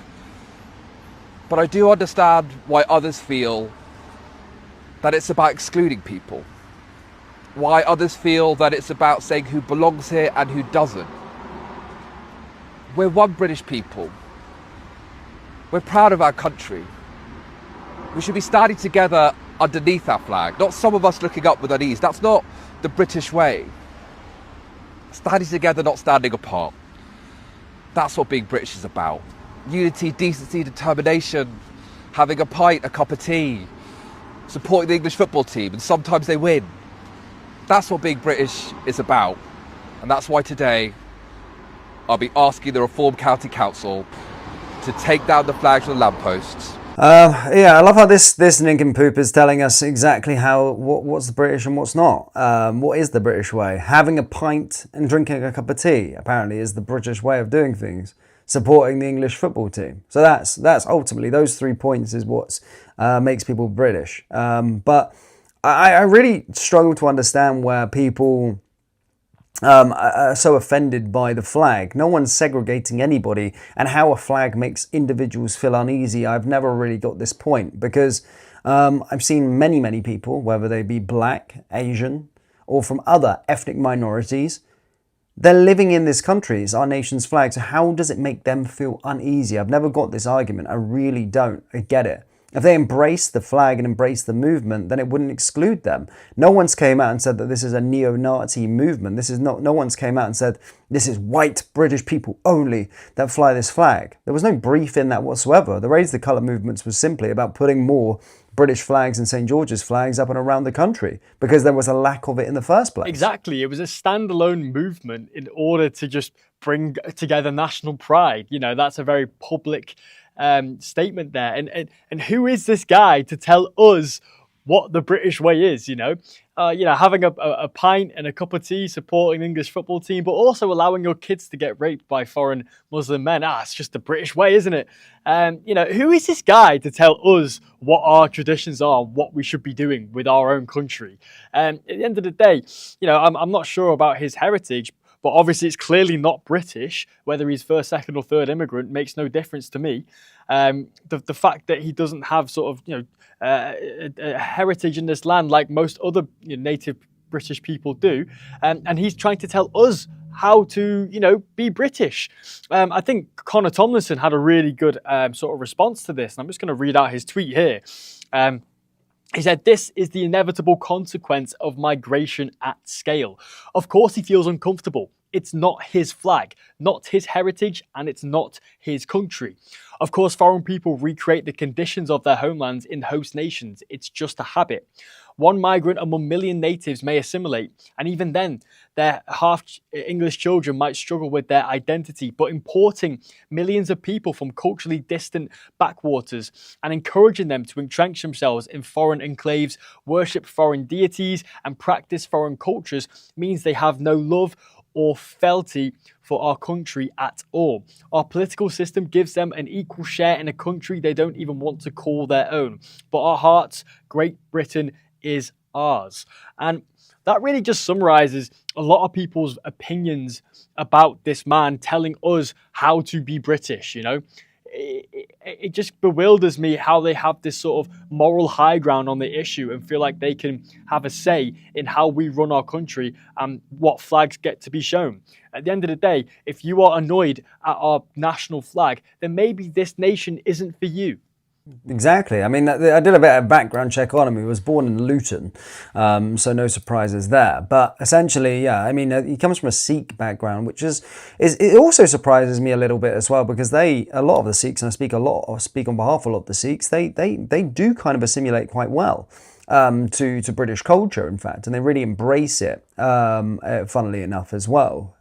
But I do understand why others feel that it's about excluding people. Why others feel that it's about saying who belongs here and who doesn't. We're one British people. We're proud of our country. We should be standing together underneath our flag, not some of us looking up with unease. That's not the British way. Standing together, not standing apart. That's what being British is about. Unity, decency, determination, having a pint, a cup of tea, supporting the English football team, and sometimes they win. That's what being British is about. And that's why today I'll be asking the Reform County Council to take down the flags on the lampposts. Yeah, I love how this nincompoop is telling us exactly what's the British and what's not. What is the British way? Having a pint and drinking a cup of tea apparently is the British way of doing things. Supporting the English football team. So that's ultimately, those 3 points is what makes people British. But I really struggle to understand where people are so offended by the flag. No one's segregating anybody, and how a flag makes individuals feel uneasy, I've never really got this point, because I've seen many people, whether they be black, Asian, or from other ethnic minorities, they're living in this country. It's our nation's flag. So how does it make them feel uneasy? I've never got this argument. I really don't. I get it. If they embrace the flag and embrace the movement, then it wouldn't exclude them. No one's came out and said that this is a neo-Nazi movement. No one's came out and said this is white British people only that fly this flag. There was no brief in that whatsoever. The Raise the Colour movements was simply about putting more British flags and St. George's flags up and around the country because there was a lack of it in the first place. Exactly. It was a standalone movement in order to just bring together national pride. You know, that's a very public statement there. And who is this guy to tell us what the British way is, having a pint and a cup of tea, supporting the English football team, but also allowing your kids to get raped by foreign Muslim men. It's just the British way, isn't it? Who is this guy to tell us what our traditions are, what we should be doing with our own country? At the end of the day, I'm not sure about his heritage, but obviously it's clearly not British. Whether he's first, second or third immigrant makes no difference to me. The fact that he doesn't have sort of, a heritage in this land like most other native British people do. And he's trying to tell us how to, be British. I think Connor Tomlinson had a really good sort of response to this. And I'm just going to read out his tweet here. He said, "This is the inevitable consequence of migration at scale. Of course he feels uncomfortable. It's not his flag, not his heritage, and it's not his country. Of course, foreign people recreate the conditions of their homelands in host nations. It's just a habit. One migrant among a million natives may assimilate, and even then, their half-English children might struggle with their identity. But importing millions of people from culturally distant backwaters and encouraging them to entrench themselves in foreign enclaves, worship foreign deities, and practice foreign cultures means they have no love or fealty for our country at all. Our political system gives them an equal share in a country they don't even want to call their own. But our hearts, Great Britain is ours." And that really just summarizes a lot of people's opinions about this man telling us how to be British, It just bewilders me how they have this sort of moral high ground on the issue and feel like they can have a say in how we run our country and what flags get to be shown. At the end of the day, if you are annoyed at our national flag, then maybe this nation isn't for you. Exactly. I mean, I did a bit of background check on him. He was born in Luton, so no surprises there. But essentially, yeah, I mean, he comes from a Sikh background, which is it also surprises me a little bit as well, because a lot of the Sikhs, and I speak on behalf of a lot of the Sikhs, they do kind of assimilate quite well to British culture, in fact, and they really embrace it, funnily enough, as well.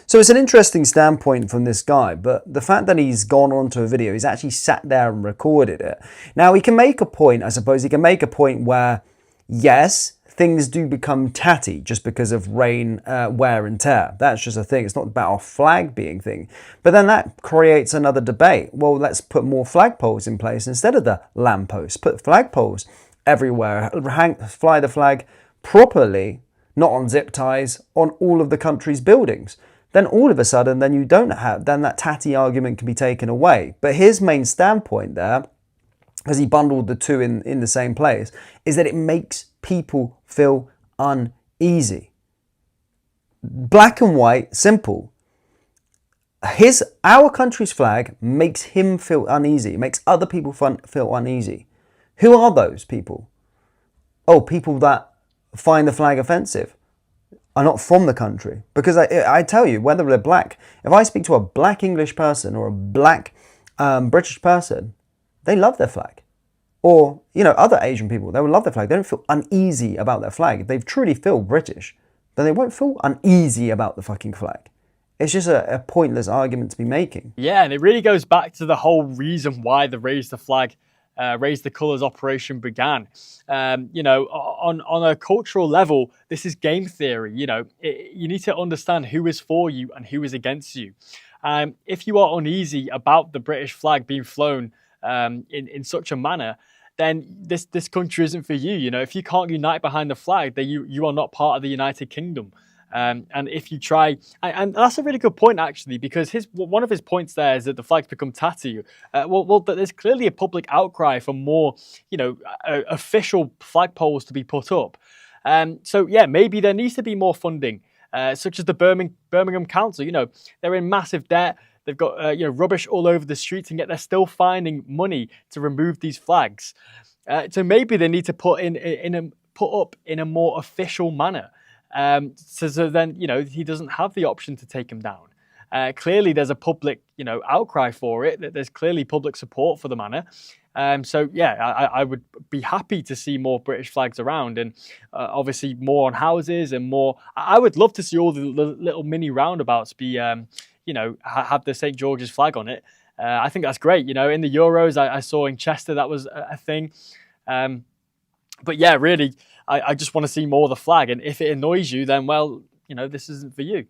So it's an interesting standpoint from this guy, but the fact that he's gone onto a video, he's actually sat there and recorded it. Now, he can make a point, I suppose, he can make a point where, yes, things do become tatty just because of rain, wear and tear. That's just a thing. It's not about our flag being thing. But then that creates another debate. Well, let's put more flagpoles in place instead of the lampposts. Put flagpoles everywhere, fly the flag properly not on zip ties, on all of the country's buildings. Then all of a sudden, then you don't have, then that tatty argument can be taken away. But his main standpoint there, because he bundled the two in the same place, is that it makes people feel uneasy. Black and white, simple. Our country's flag makes him feel uneasy, makes other people feel uneasy. Who are those people? Oh, people that find the flag offensive are not from the country. Because I tell you, whether they're black, if I speak to a black English person or a black British person, they love their flag. Or, other Asian people, they will love their flag. They don't feel uneasy about their flag. If they truly feel British, then they won't feel uneasy about the fucking flag. It's just a pointless argument to be making. Yeah, and it really goes back to the whole reason why the Raise the Flag, Raise the Colours operation began. On a cultural level, this is game theory. You need to understand who is for you and who is against you. If you are uneasy about the British flag being flown in such a manner, then this country isn't for you. If you can't unite behind the flag, then you are not part of the United Kingdom. And if you try, and that's a really good point actually, because one of his points there is that the flag's become tatty. Well, there's clearly a public outcry for more, official flagpoles to be put up. So yeah, maybe there needs to be more funding, such as the Birmingham Council. They're in massive debt. They've got rubbish all over the streets, and yet they're still finding money to remove these flags. So maybe they need to put up in a more official manner. So then, he doesn't have the option to take him down. Clearly, there's a public, outcry for it. There's clearly public support for the manor. So yeah, I would be happy to see more British flags around, and obviously more on houses and more. I would love to see all the little mini roundabouts be, have the St. George's flag on it. I think that's great. In the Euros, I saw in Chester that was a thing. But yeah, really, I just want to see more of the flag. And if it annoys you, then, well, this isn't for you.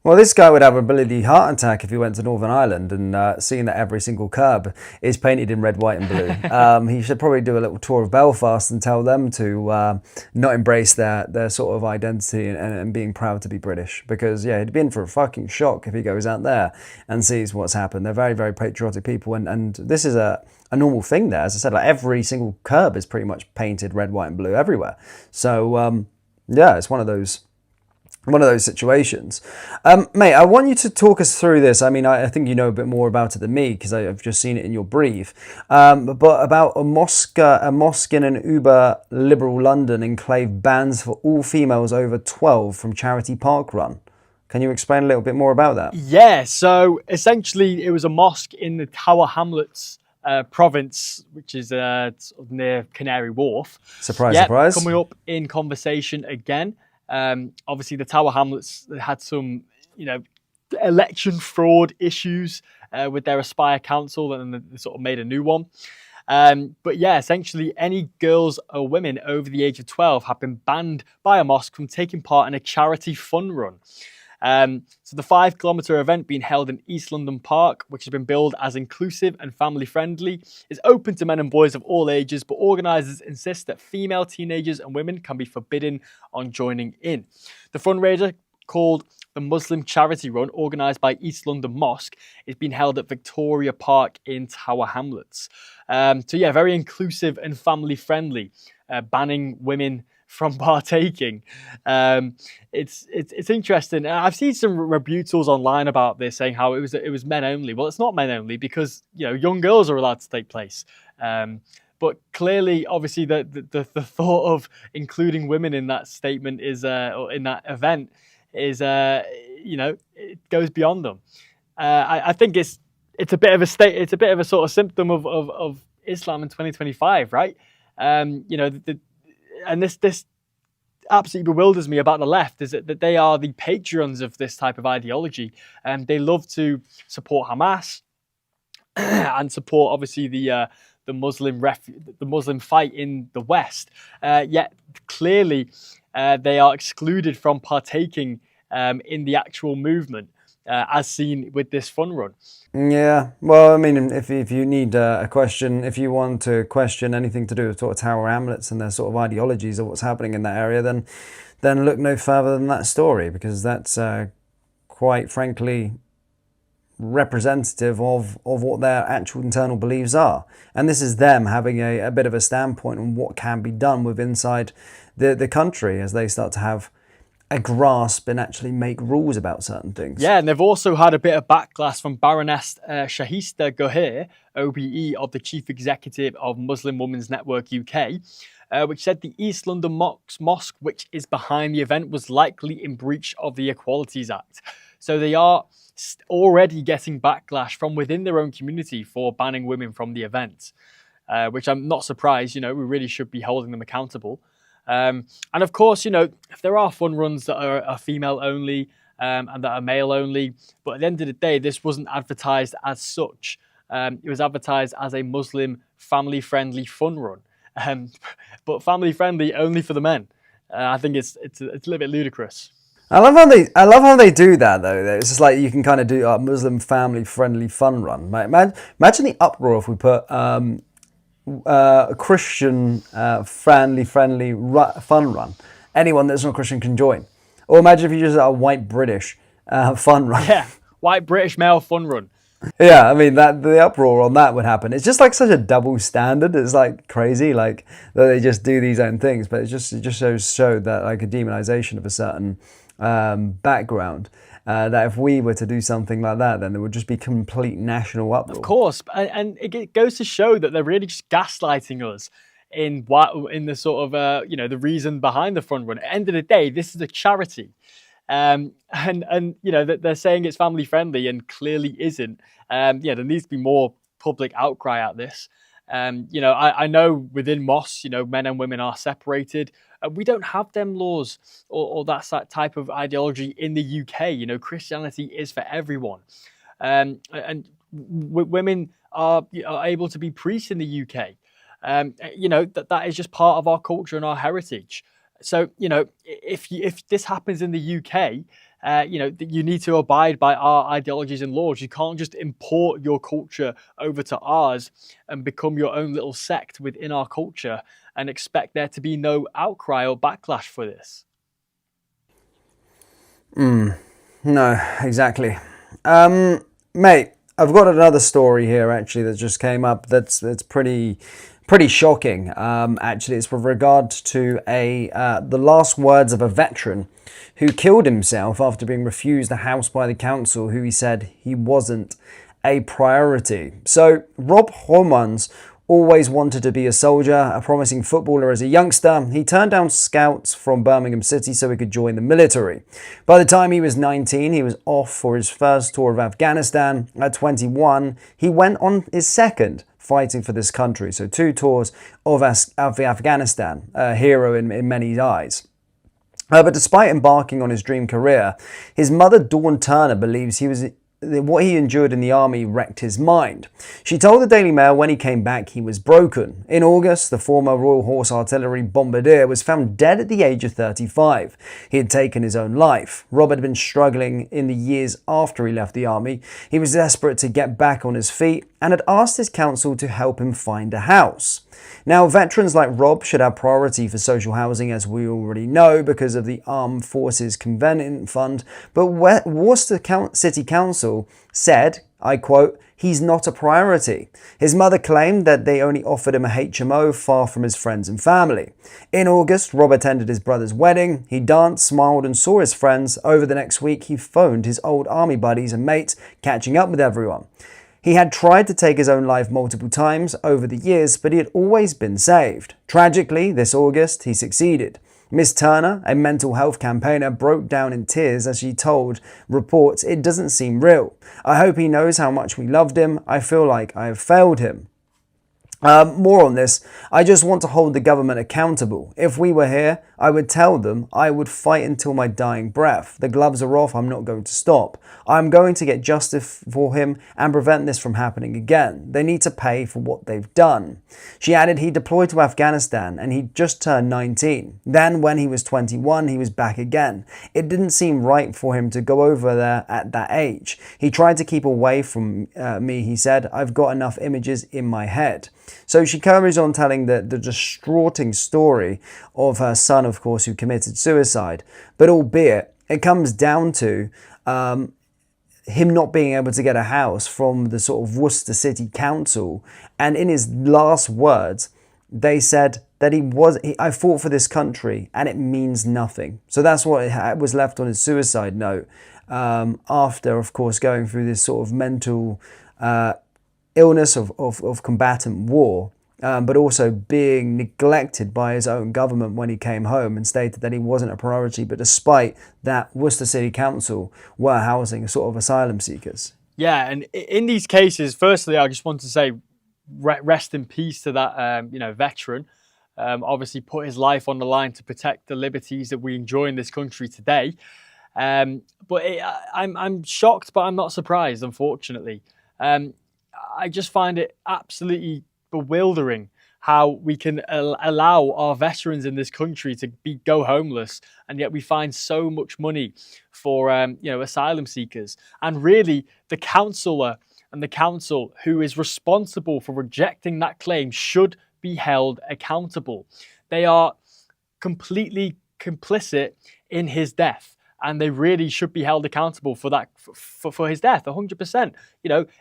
Well, this guy would have a bloody heart attack if he went to Northern Ireland and seeing that every single curb is painted in red, white and blue. He should probably do a little tour of Belfast and tell them to not embrace their sort of identity and being proud to be British. Because, yeah, he'd be in for a fucking shock if he goes out there and sees what's happened. They're very, very patriotic people. And this is a normal thing there. As I said, like every single curb is pretty much painted red, white and blue everywhere. So, yeah, it's one of those situations. Mate, I want you to talk us through this. I mean, I think you know a bit more about it than me because I've just seen it in your brief. But about a mosque in an uber liberal London enclave bans for all females over 12 from charity park run. Can you explain a little bit more about that? Yeah, so essentially it was a mosque in the Tower Hamlets province, which is near Canary Wharf. Surprise. Coming up in conversation again. Obviously, the Tower Hamlets had some, election fraud issues with their Aspire Council, and they sort of made a new one. But yeah, essentially, any girls or women over the age of 12 have been banned by a mosque from taking part in a charity fun run. So the 5-kilometre event being held in East London Park, which has been billed as inclusive and family friendly, is open to men and boys of all ages, but organisers insist that female teenagers and women can be forbidden on joining in. The fundraiser, called the Muslim Charity Run, organised by East London Mosque, is being held at Victoria Park in Tower Hamlets. So yeah, very inclusive and family friendly, banning women from partaking. It's interesting. I've seen some rebuttals online about this, saying how it was men only. Well, it's not men only because young girls are allowed to take place. But clearly, obviously, the thought of including women in that statement is or in that event is it goes beyond them. I think it's a bit of a sort of symptom of Islam in 2025, right? And this absolutely bewilders me about the left is that they are the patrons of this type of ideology, and they love to support Hamas and support obviously the Muslim fight in the West. Yet clearly they are excluded from partaking in the actual movement. as seen with this fun run. Yeah, well, I mean, if you need a question, if you want to question anything to do with sort of Tower Hamlets and their sort of ideologies of what's happening in that area, then look no further than that story, because that's quite frankly representative of what their actual internal beliefs are. And this is them having a bit of a standpoint on what can be done with inside the country as they start to have a grasp and actually make rules about certain things. Yeah, and they've also had a bit of backlash from Baroness Shahista Gohir, OBE, of the Chief Executive of Muslim Women's Network UK, which said the East London Mosque, which is behind the event, was likely in breach of the Equalities Act. So they are already getting backlash from within their own community for banning women from the event, which I'm not surprised. We really should be holding them accountable. And of course, if there are fun runs that are female only and that are male only, but at the end of the day, this wasn't advertised as such. It was advertised as a Muslim family-friendly fun run, but family-friendly only for the men. I think it's a little bit ludicrous. I love how they do that though. It's just like you can kind of do a Muslim family-friendly fun run. Imagine the uproar if we put a Christian friendly fun run. Anyone that's not Christian can join. Or imagine if you just had a white British fun run. Yeah, white British male fun run. Yeah, I mean the uproar on that would happen. It's just like such a double standard. It's like crazy, like that they just do these own things. But it just show that like a demonization of a certain background. That if we were to do something like that, then there would just be complete national uproar. Of course, and it goes to show that they're really just gaslighting us in the sort of the reason behind the fun run. At the end of the day, this is a charity, and that they're saying it's family friendly and clearly isn't. There needs to be more public outcry at this. I know within mosques, men and women are separated. We don't have them laws or that type of ideology in the UK. Christianity is for everyone. And women are able to be priests in the UK. That is just part of our culture and our heritage. So, if this happens in the UK, you need to abide by our ideologies and laws. You can't just import your culture over to ours and become your own little sect within our culture and expect there to be no outcry or backlash for this. No, exactly. Mate, I've got another story here actually that just came up that's pretty shocking. Actually, it's with regard to the last words of a veteran who killed himself after being refused a house by the council, who he said he wasn't a priority. So Rob Homans always wanted to be a soldier, a promising footballer as a youngster. He turned down scouts from Birmingham City so he could join the military. By the time he was 19, he was off for his first tour of Afghanistan. At 21, he went on his second, fighting for this country. So 2 tours of Afghanistan, a hero in many eyes. But despite embarking on his dream career, his mother, Dawn Turner, believes what he endured in the army wrecked his mind. She told the Daily Mail when he came back he was broken. In August, the former Royal Horse Artillery bombardier was found dead at the age of 35. He had taken his own life. Rob had been struggling in the years after he left the army. He was desperate to get back on his feet and had asked his council to help him find a house. Now, veterans like Rob should have priority for social housing, as we already know, because of the Armed Forces Convenient Fund, but Worcester City Council said, I quote, "He's not a priority." His mother claimed that they only offered him a HMO far from his friends and family. In August, Rob attended his brother's wedding. He danced, smiled and saw his friends. Over the next week, he phoned his old army buddies and mates, catching up with everyone. He had tried to take his own life multiple times over the years, but he had always been saved. Tragically, this August, he succeeded. Miss Turner, a mental health campaigner, broke down in tears as she told reports, "It doesn't seem real. I hope he knows how much we loved him. I feel like I have failed him." More on this. I just want to hold the government accountable. If we were here, I would tell them I would fight until my dying breath. The gloves are off. I'm not going to stop. I'm going to get justice for him and prevent this from happening again. They need to pay for what they've done. She added he deployed to Afghanistan and he just turned 19. Then when he was 21, he was back again. It didn't seem right for him to go over there at that age. He tried to keep away from me, he said. I've got enough images in my head. So she carries on telling the distraughting story of her son, of course, who committed suicide. But albeit, it comes down to him not being able to get a house from the sort of Worcester City Council. And in his last words, they said that I fought for this country and it means nothing. So that's what was left on his suicide note after, of course, going through this sort of mental illness of combatant war, but also being neglected by his own government when he came home and stated that he wasn't a priority. But despite that, Worcester City Council were housing sort of asylum seekers. Yeah, and in these cases, firstly, I just want to say rest in peace to that veteran. Obviously put his life on the line to protect the liberties that we enjoy in this country today. But I'm shocked, but I'm not surprised, unfortunately. I just find it absolutely bewildering how we can allow our veterans in this country to go homeless, and yet we find so much money for asylum seekers. And really, the councillor and the council who is responsible for rejecting that claim should be held accountable. They are completely complicit in his death, and they really should be held accountable for that, for his death, 100%.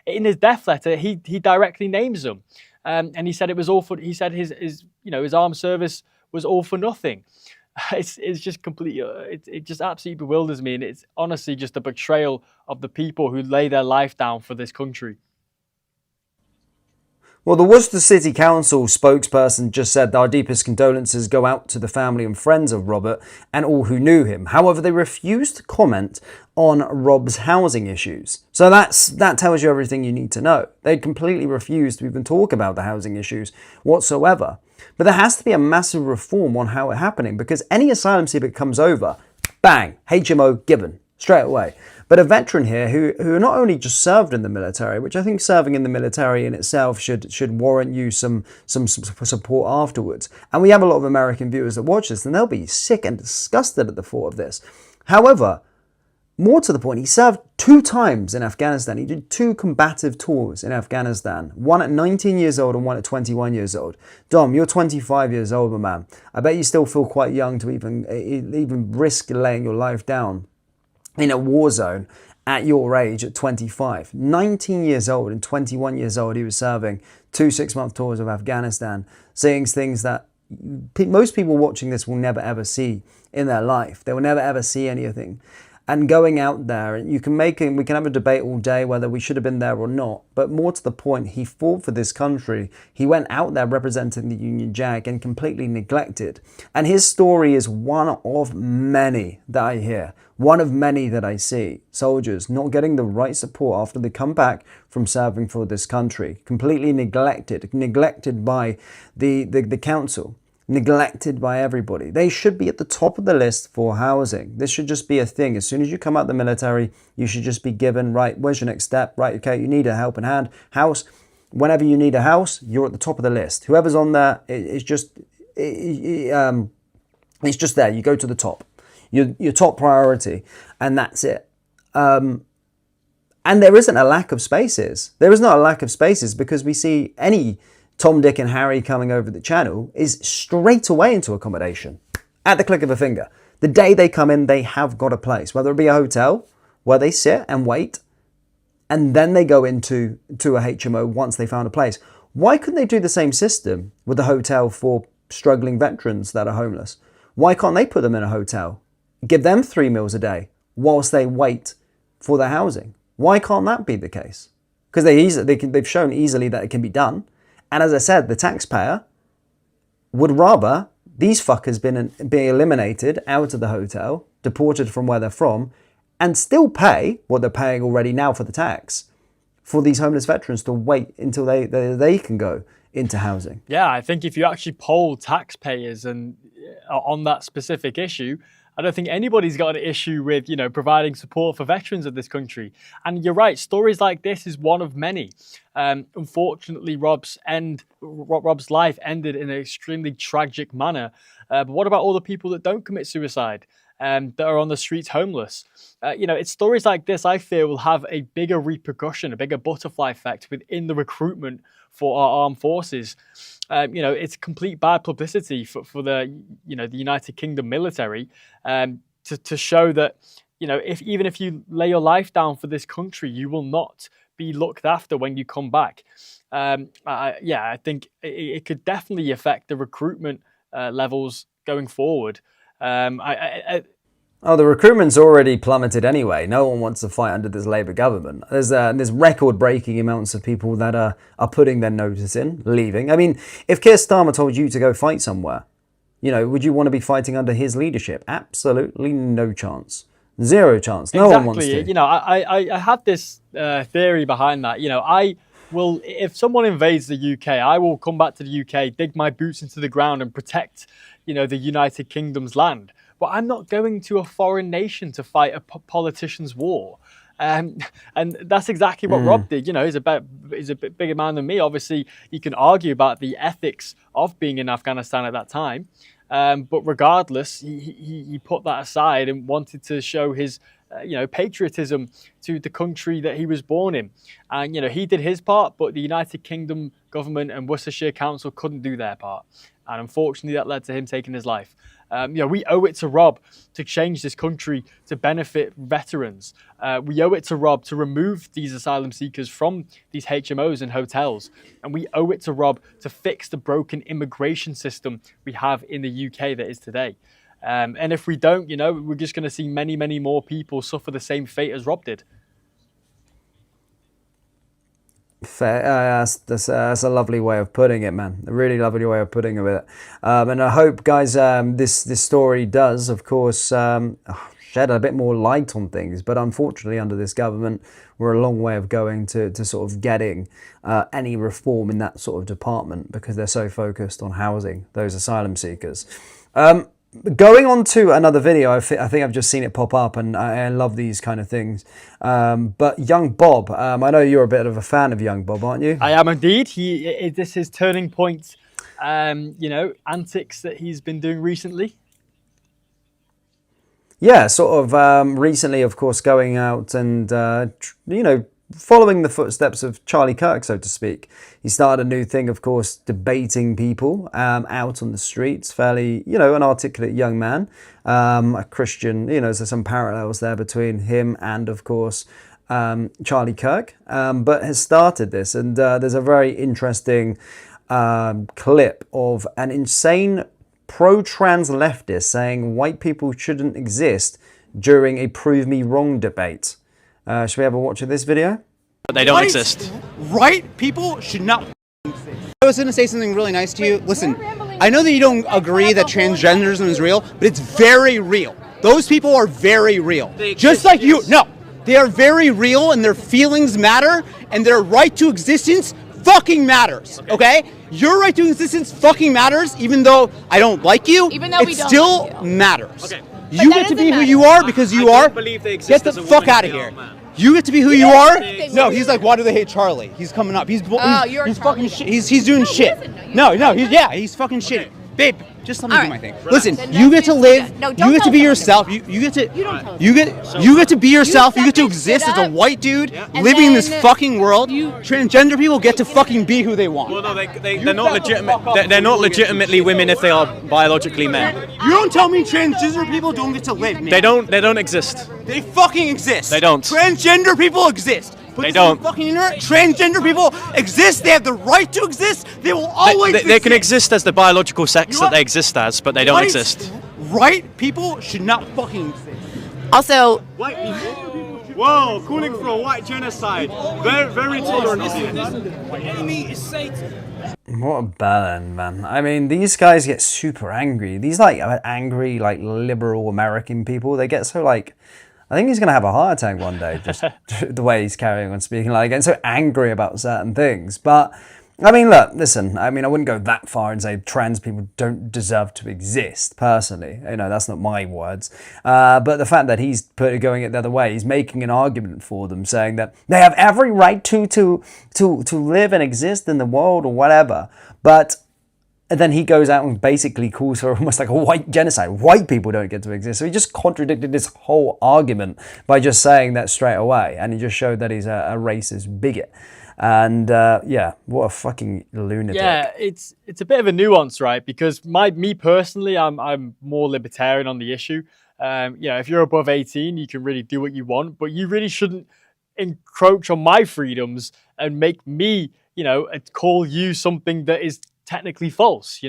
In his death letter, he directly names them, and he said it was all for. He said his armed service was all for nothing. It's just completely. It just absolutely bewilders me, and it's honestly just a betrayal of the people who lay their life down for this country. Well, the Worcester City Council spokesperson just said that our deepest condolences go out to the family and friends of Robert and all who knew him. However, they refused to comment on Rob's housing issues. So that tells you everything you need to know. They completely refused to even talk about the housing issues whatsoever. But there has to be a massive reform on how it's happening, because any asylum seeker that comes over, bang, HMO given straight away. But a veteran here who not only just served in the military, which I think serving in the military in itself should warrant you some support afterwards. And we have a lot of American viewers that watch this, and they'll be sick and disgusted at the thought of this. However, more to the point, he served 2 times in Afghanistan. He did 2 combative tours in Afghanistan, one at 19 years old and one at 21 years old. Dom, you're 25 years old, my man. I bet you still feel quite young to even risk laying your life down in a war zone at your age at 25. 19 years old and 21 years old, he was serving 2 6-month tours of Afghanistan, seeing things that most people watching this will never ever see in their life. They will never ever see anything. And going out there, we can have a debate all day whether we should have been there or not, but more to the point, he fought for this country. He went out there representing the Union Jack and completely neglected. And his story is one of many that I hear, one of many that I see. Soldiers not getting the right support after they come back from serving for this country, completely neglected by the council. Neglected by everybody. They should be at the top of the list for housing. This should just be a thing. As soon as you come out the military, you should just be given, right, where's your next step? Right, okay, you need a helping hand. House. Whenever you need a house, you're at the top of the list. Whoever's on there, it's just there. You go to the top. Your top priority, and that's it. And there isn't a lack of spaces. There is not a lack of spaces, because we see any Tom, Dick and Harry coming over the channel is straight away into accommodation at the click of a finger. The day they come in, they have got a place, whether it be a hotel where they sit and wait, and then they go into a HMO once they found a place. Why couldn't they do the same system with a hotel for struggling veterans that are homeless? Why can't they put them in a hotel, give them 3 meals a day whilst they wait for their housing? Why can't that be the case? Because they've shown easily that it can be done. And as I said, the taxpayer would rather these fuckers be eliminated out of the hotel, deported from where they're from, and still pay what they're paying already now for the tax, for these homeless veterans to wait until they can go into housing. Yeah, I think if you actually poll taxpayers and on that specific issue, I don't think anybody's got an issue with, providing support for veterans of this country. And you're right, stories like this is one of many. Unfortunately, Rob's life ended in an extremely tragic manner. But what about all the people that don't commit suicide, that are on the streets homeless? It's stories like this, I fear, will have a bigger repercussion, a bigger butterfly effect within the recruitment for our armed forces. It's complete bad publicity for the United Kingdom military, to show that, even if you lay your life down for this country, you will not be looked after when you come back. I think it could definitely affect the recruitment levels going forward. The recruitment's already plummeted anyway. No one wants to fight under this Labour government. There's record-breaking amounts of people that are putting their notice in, leaving. I mean, if Keir Starmer told you to go fight somewhere, would you want to be fighting under his leadership? Absolutely no chance. Zero chance. No one wants to. I have this theory behind that. If someone invades the UK, I will come back to the UK, dig my boots into the ground and protect, the United Kingdom's land. But I'm not going to a foreign nation to fight a politician's war. And that's exactly what Rob did. He's a bit bigger man than me. Obviously, you can argue about the ethics of being in Afghanistan at that time. But regardless, he put that aside and wanted to show his patriotism to the country that he was born in. And, he did his part, but the United Kingdom government and Worcestershire Council couldn't do their part. And unfortunately, that led to him taking his life. We owe it to Rob to change this country to benefit veterans. We owe it to Rob to remove these asylum seekers from these HMOs and hotels. And we owe it to Rob to fix the broken immigration system we have in the UK that is today. And if we don't, we're just going to see many, many more people suffer the same fate as Rob did. Fair. That's a lovely way of putting it, man. A really lovely way of putting it. And I hope, guys, this story does, of course, shed a bit more light on things. But unfortunately, under this government, we're a long way of going to sort of getting any reform in that sort of department, because they're so focused on housing those asylum seekers. Going on to another video, I think I've just seen it pop up, and I love these kind of things. But Young Bob, I know you're a bit of a fan of Young Bob, aren't you? I am indeed. Is this his turning point, antics that he's been doing recently? Yeah, sort of recently, of course, going out and, following the footsteps of Charlie Kirk, so to speak. He started a new thing, of course, debating people out on the streets. Fairly, an articulate young man, a Christian. There's some parallels there between him and, of course, Charlie Kirk. But has started this, and there's a very interesting clip of an insane pro-trans leftist saying white people shouldn't exist during a prove me wrong debate. Should we have a watch of this video? But they don't exist. Right? People should not exist. I was going to say something really nice to you. Listen, I know that you don't agree that transgenderism is real, but it's very real. Those people are very real. Just like you. No, they are very real, and their feelings matter, and their right to existence fucking matters. Okay? Your right to existence fucking matters, even though I don't like you. Even though we don't still like you. matters. Okay. You get to be who you are because you are. Get the fuck out of here. You get to be who you are. No, he's like, why do they hate Charlie? He's coming up. He's fucking shit. He's doing shit. He's fucking shit. Babe, just let me do my thing. Listen, you get to live. You get to be yourself. You get to. You get to be yourself. You get to exist as a white dude living in this fucking world. Transgender people get to fucking be who they want. Well, no, they're not legitimate. They're not legitimately women if they are biologically men. You don't tell me transgender people don't get to live. Man. They don't exist. They fucking exist. They don't. Transgender people exist. They don't. Fucking internet. Transgender people exist. They have the right to exist. They will always exist. They can exist as the biological sex that they exist as, but they don't exist. Right people should not fucking exist. Also, White people. Whoa, calling for a white genocide. Very tolerant of you. My enemy is Satan. What a bellend, man. I mean, these guys get super angry. These angry, liberal American people, they get so I think he's going to have a heart attack one day, just the way he's carrying on speaking, getting so angry about certain things. But I mean, look, listen, I mean, I wouldn't go that far and say trans people don't deserve to exist, personally. You know, that's not my words. But the fact that he's going it the other way, he's making an argument for them, saying that they have every right to live and exist in the world or whatever. But then he goes out and basically calls for almost like a white genocide. White people don't get to exist. So he just contradicted this whole argument by just saying that straight away. And he just showed that he's a racist bigot. And yeah, what a fucking lunatic. Yeah, it's a bit of a nuance, right? Because me personally, I'm more libertarian on the issue. If you're above 18, you can really do what you want, but you really shouldn't encroach on my freedoms and make me, call you something that is technically false.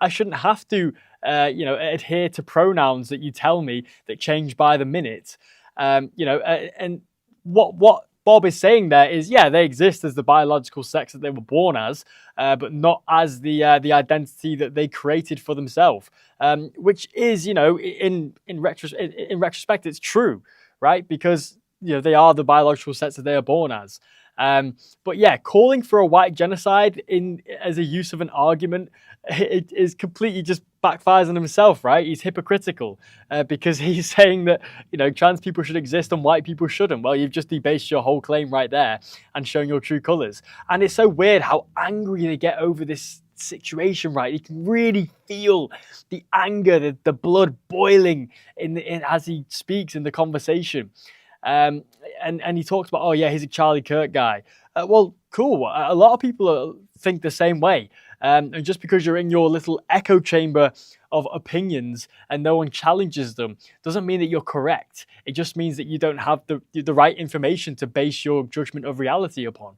I shouldn't have to, adhere to pronouns that you tell me that change by the minute. And what Bob is saying there is, yeah, they exist as the biological sex that they were born as, but not as the identity that they created for themselves. Which is, in retrospect, it's true, right? Because they are the biological sex that they are born as. But yeah, calling for a white genocide as a use of an argument, it is completely just backfires on himself, right? He's hypocritical because he's saying that, trans people should exist and white people shouldn't. Well, you've just debased your whole claim right there and shown your true colors. And it's so weird how angry they get over this situation, right? You can really feel the anger, the blood boiling as he speaks in the conversation. And he talks about, oh yeah, he's a Charlie Kirk guy. Well, cool. A lot of people think the same way. And just because you're in your little echo chamber of opinions and no one challenges them doesn't mean that you're correct. It just means that you don't have the right information to base your judgment of reality upon.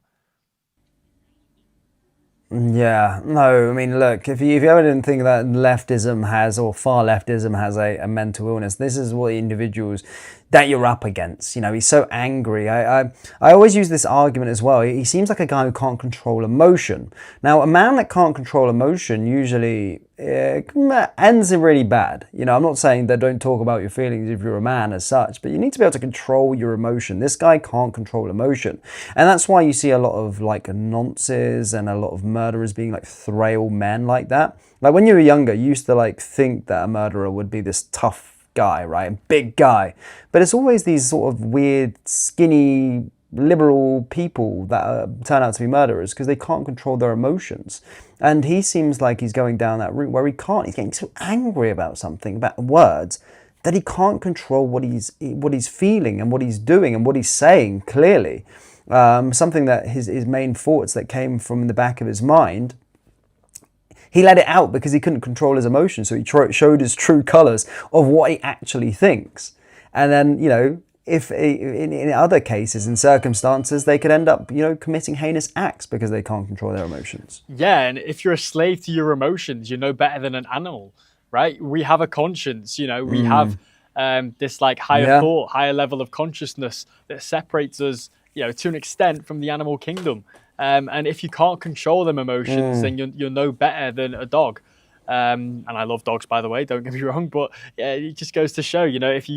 Yeah, no, I mean, look, if you ever didn't think that leftism has, or far leftism has a mental illness, this is what the individuals that you're up against. He's so angry. I always use this argument as well. He seems like a guy who can't control emotion. Now, a man that can't control emotion usually ends really bad. I'm not saying that don't talk about your feelings if you're a man as such, but you need to be able to control your emotion. This guy can't control emotion. And that's why you see a lot of like nonces and a lot of murderers being like frail men like that. Like when you were younger, you used to like think that a murderer would be this tough guy, right? A big guy. But it's always these sort of weird, skinny, liberal people that turn out to be murderers because they can't control their emotions. And he seems like he's going down that route where he can't. He's getting so angry about something, about words, that he can't control what he's feeling and what he's doing and what he's saying clearly. Something that his main thoughts that came from the back of his mind, he let it out because he couldn't control his emotions. So he showed his true colors of what he actually thinks. And then, if in other cases, in circumstances, they could end up, committing heinous acts because they can't control their emotions. Yeah, and if you're a slave to your emotions, you're no better than an animal, right? We have a conscience, we have this like higher thought, higher level of consciousness that separates us, to an extent from the animal kingdom. And if you can't control them emotions, then you're no better than a dog. And I love dogs, by the way, don't get me wrong, but it just goes to show, if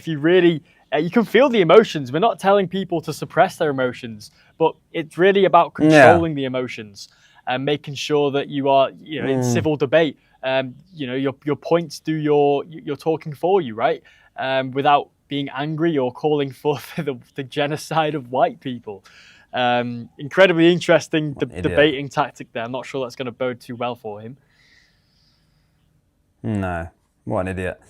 you really, you can feel the emotions. We're not telling people to suppress their emotions, but it's really about controlling the emotions and making sure that you are, in civil debate, your points do your talking for you, right? Without being angry or calling for the genocide of white people. Incredibly interesting debating tactic there. I'm not sure that's going to bode too well for him. No, what an idiot.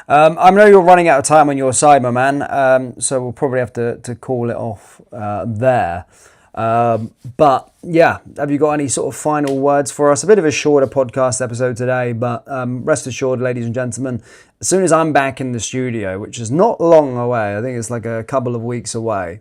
I know you're running out of time on your side, my man, so we'll probably have to call it off there. But yeah, have you got any sort of final words for us? A bit of a shorter podcast episode today, but rest assured, ladies and gentlemen, as soon as I'm back in the studio, which is not long away, I think it's like a couple of weeks away,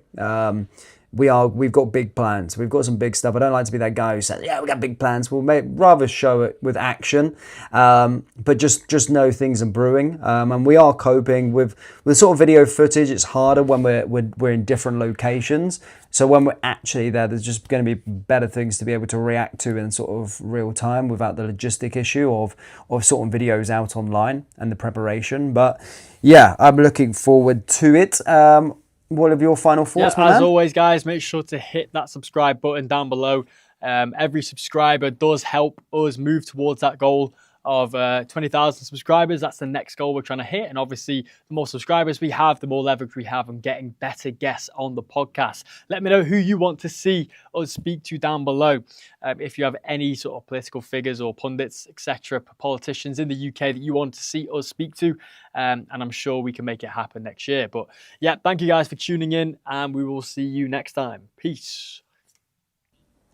we've got big plans. We've got some big stuff. I don't like to be that guy who says, yeah, we got big plans. We'll rather show it with action. But just know things are brewing. And we are coping with sort of video footage. It's harder when we're in different locations. So when we're actually there, there's just going to be better things to be able to react to in sort of real time without the logistic issue of sort of videos out online and the preparation. But yeah, I'm looking forward to it. What are your final thoughts, As always, guys, make sure to hit that subscribe button down below. Every subscriber does help us move towards that goal of 20,000 subscribers. That's the next goal we're trying to hit. And obviously, the more subscribers we have, the more leverage we have on getting better guests on the podcast. Let me know who you want to see us speak to down below. If you have any sort of political figures or pundits, etc., politicians in the UK that you want to see us speak to, and I'm sure we can make it happen next year. But yeah, thank you guys for tuning in, and we will see you next time. Peace.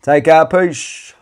Take care, peace.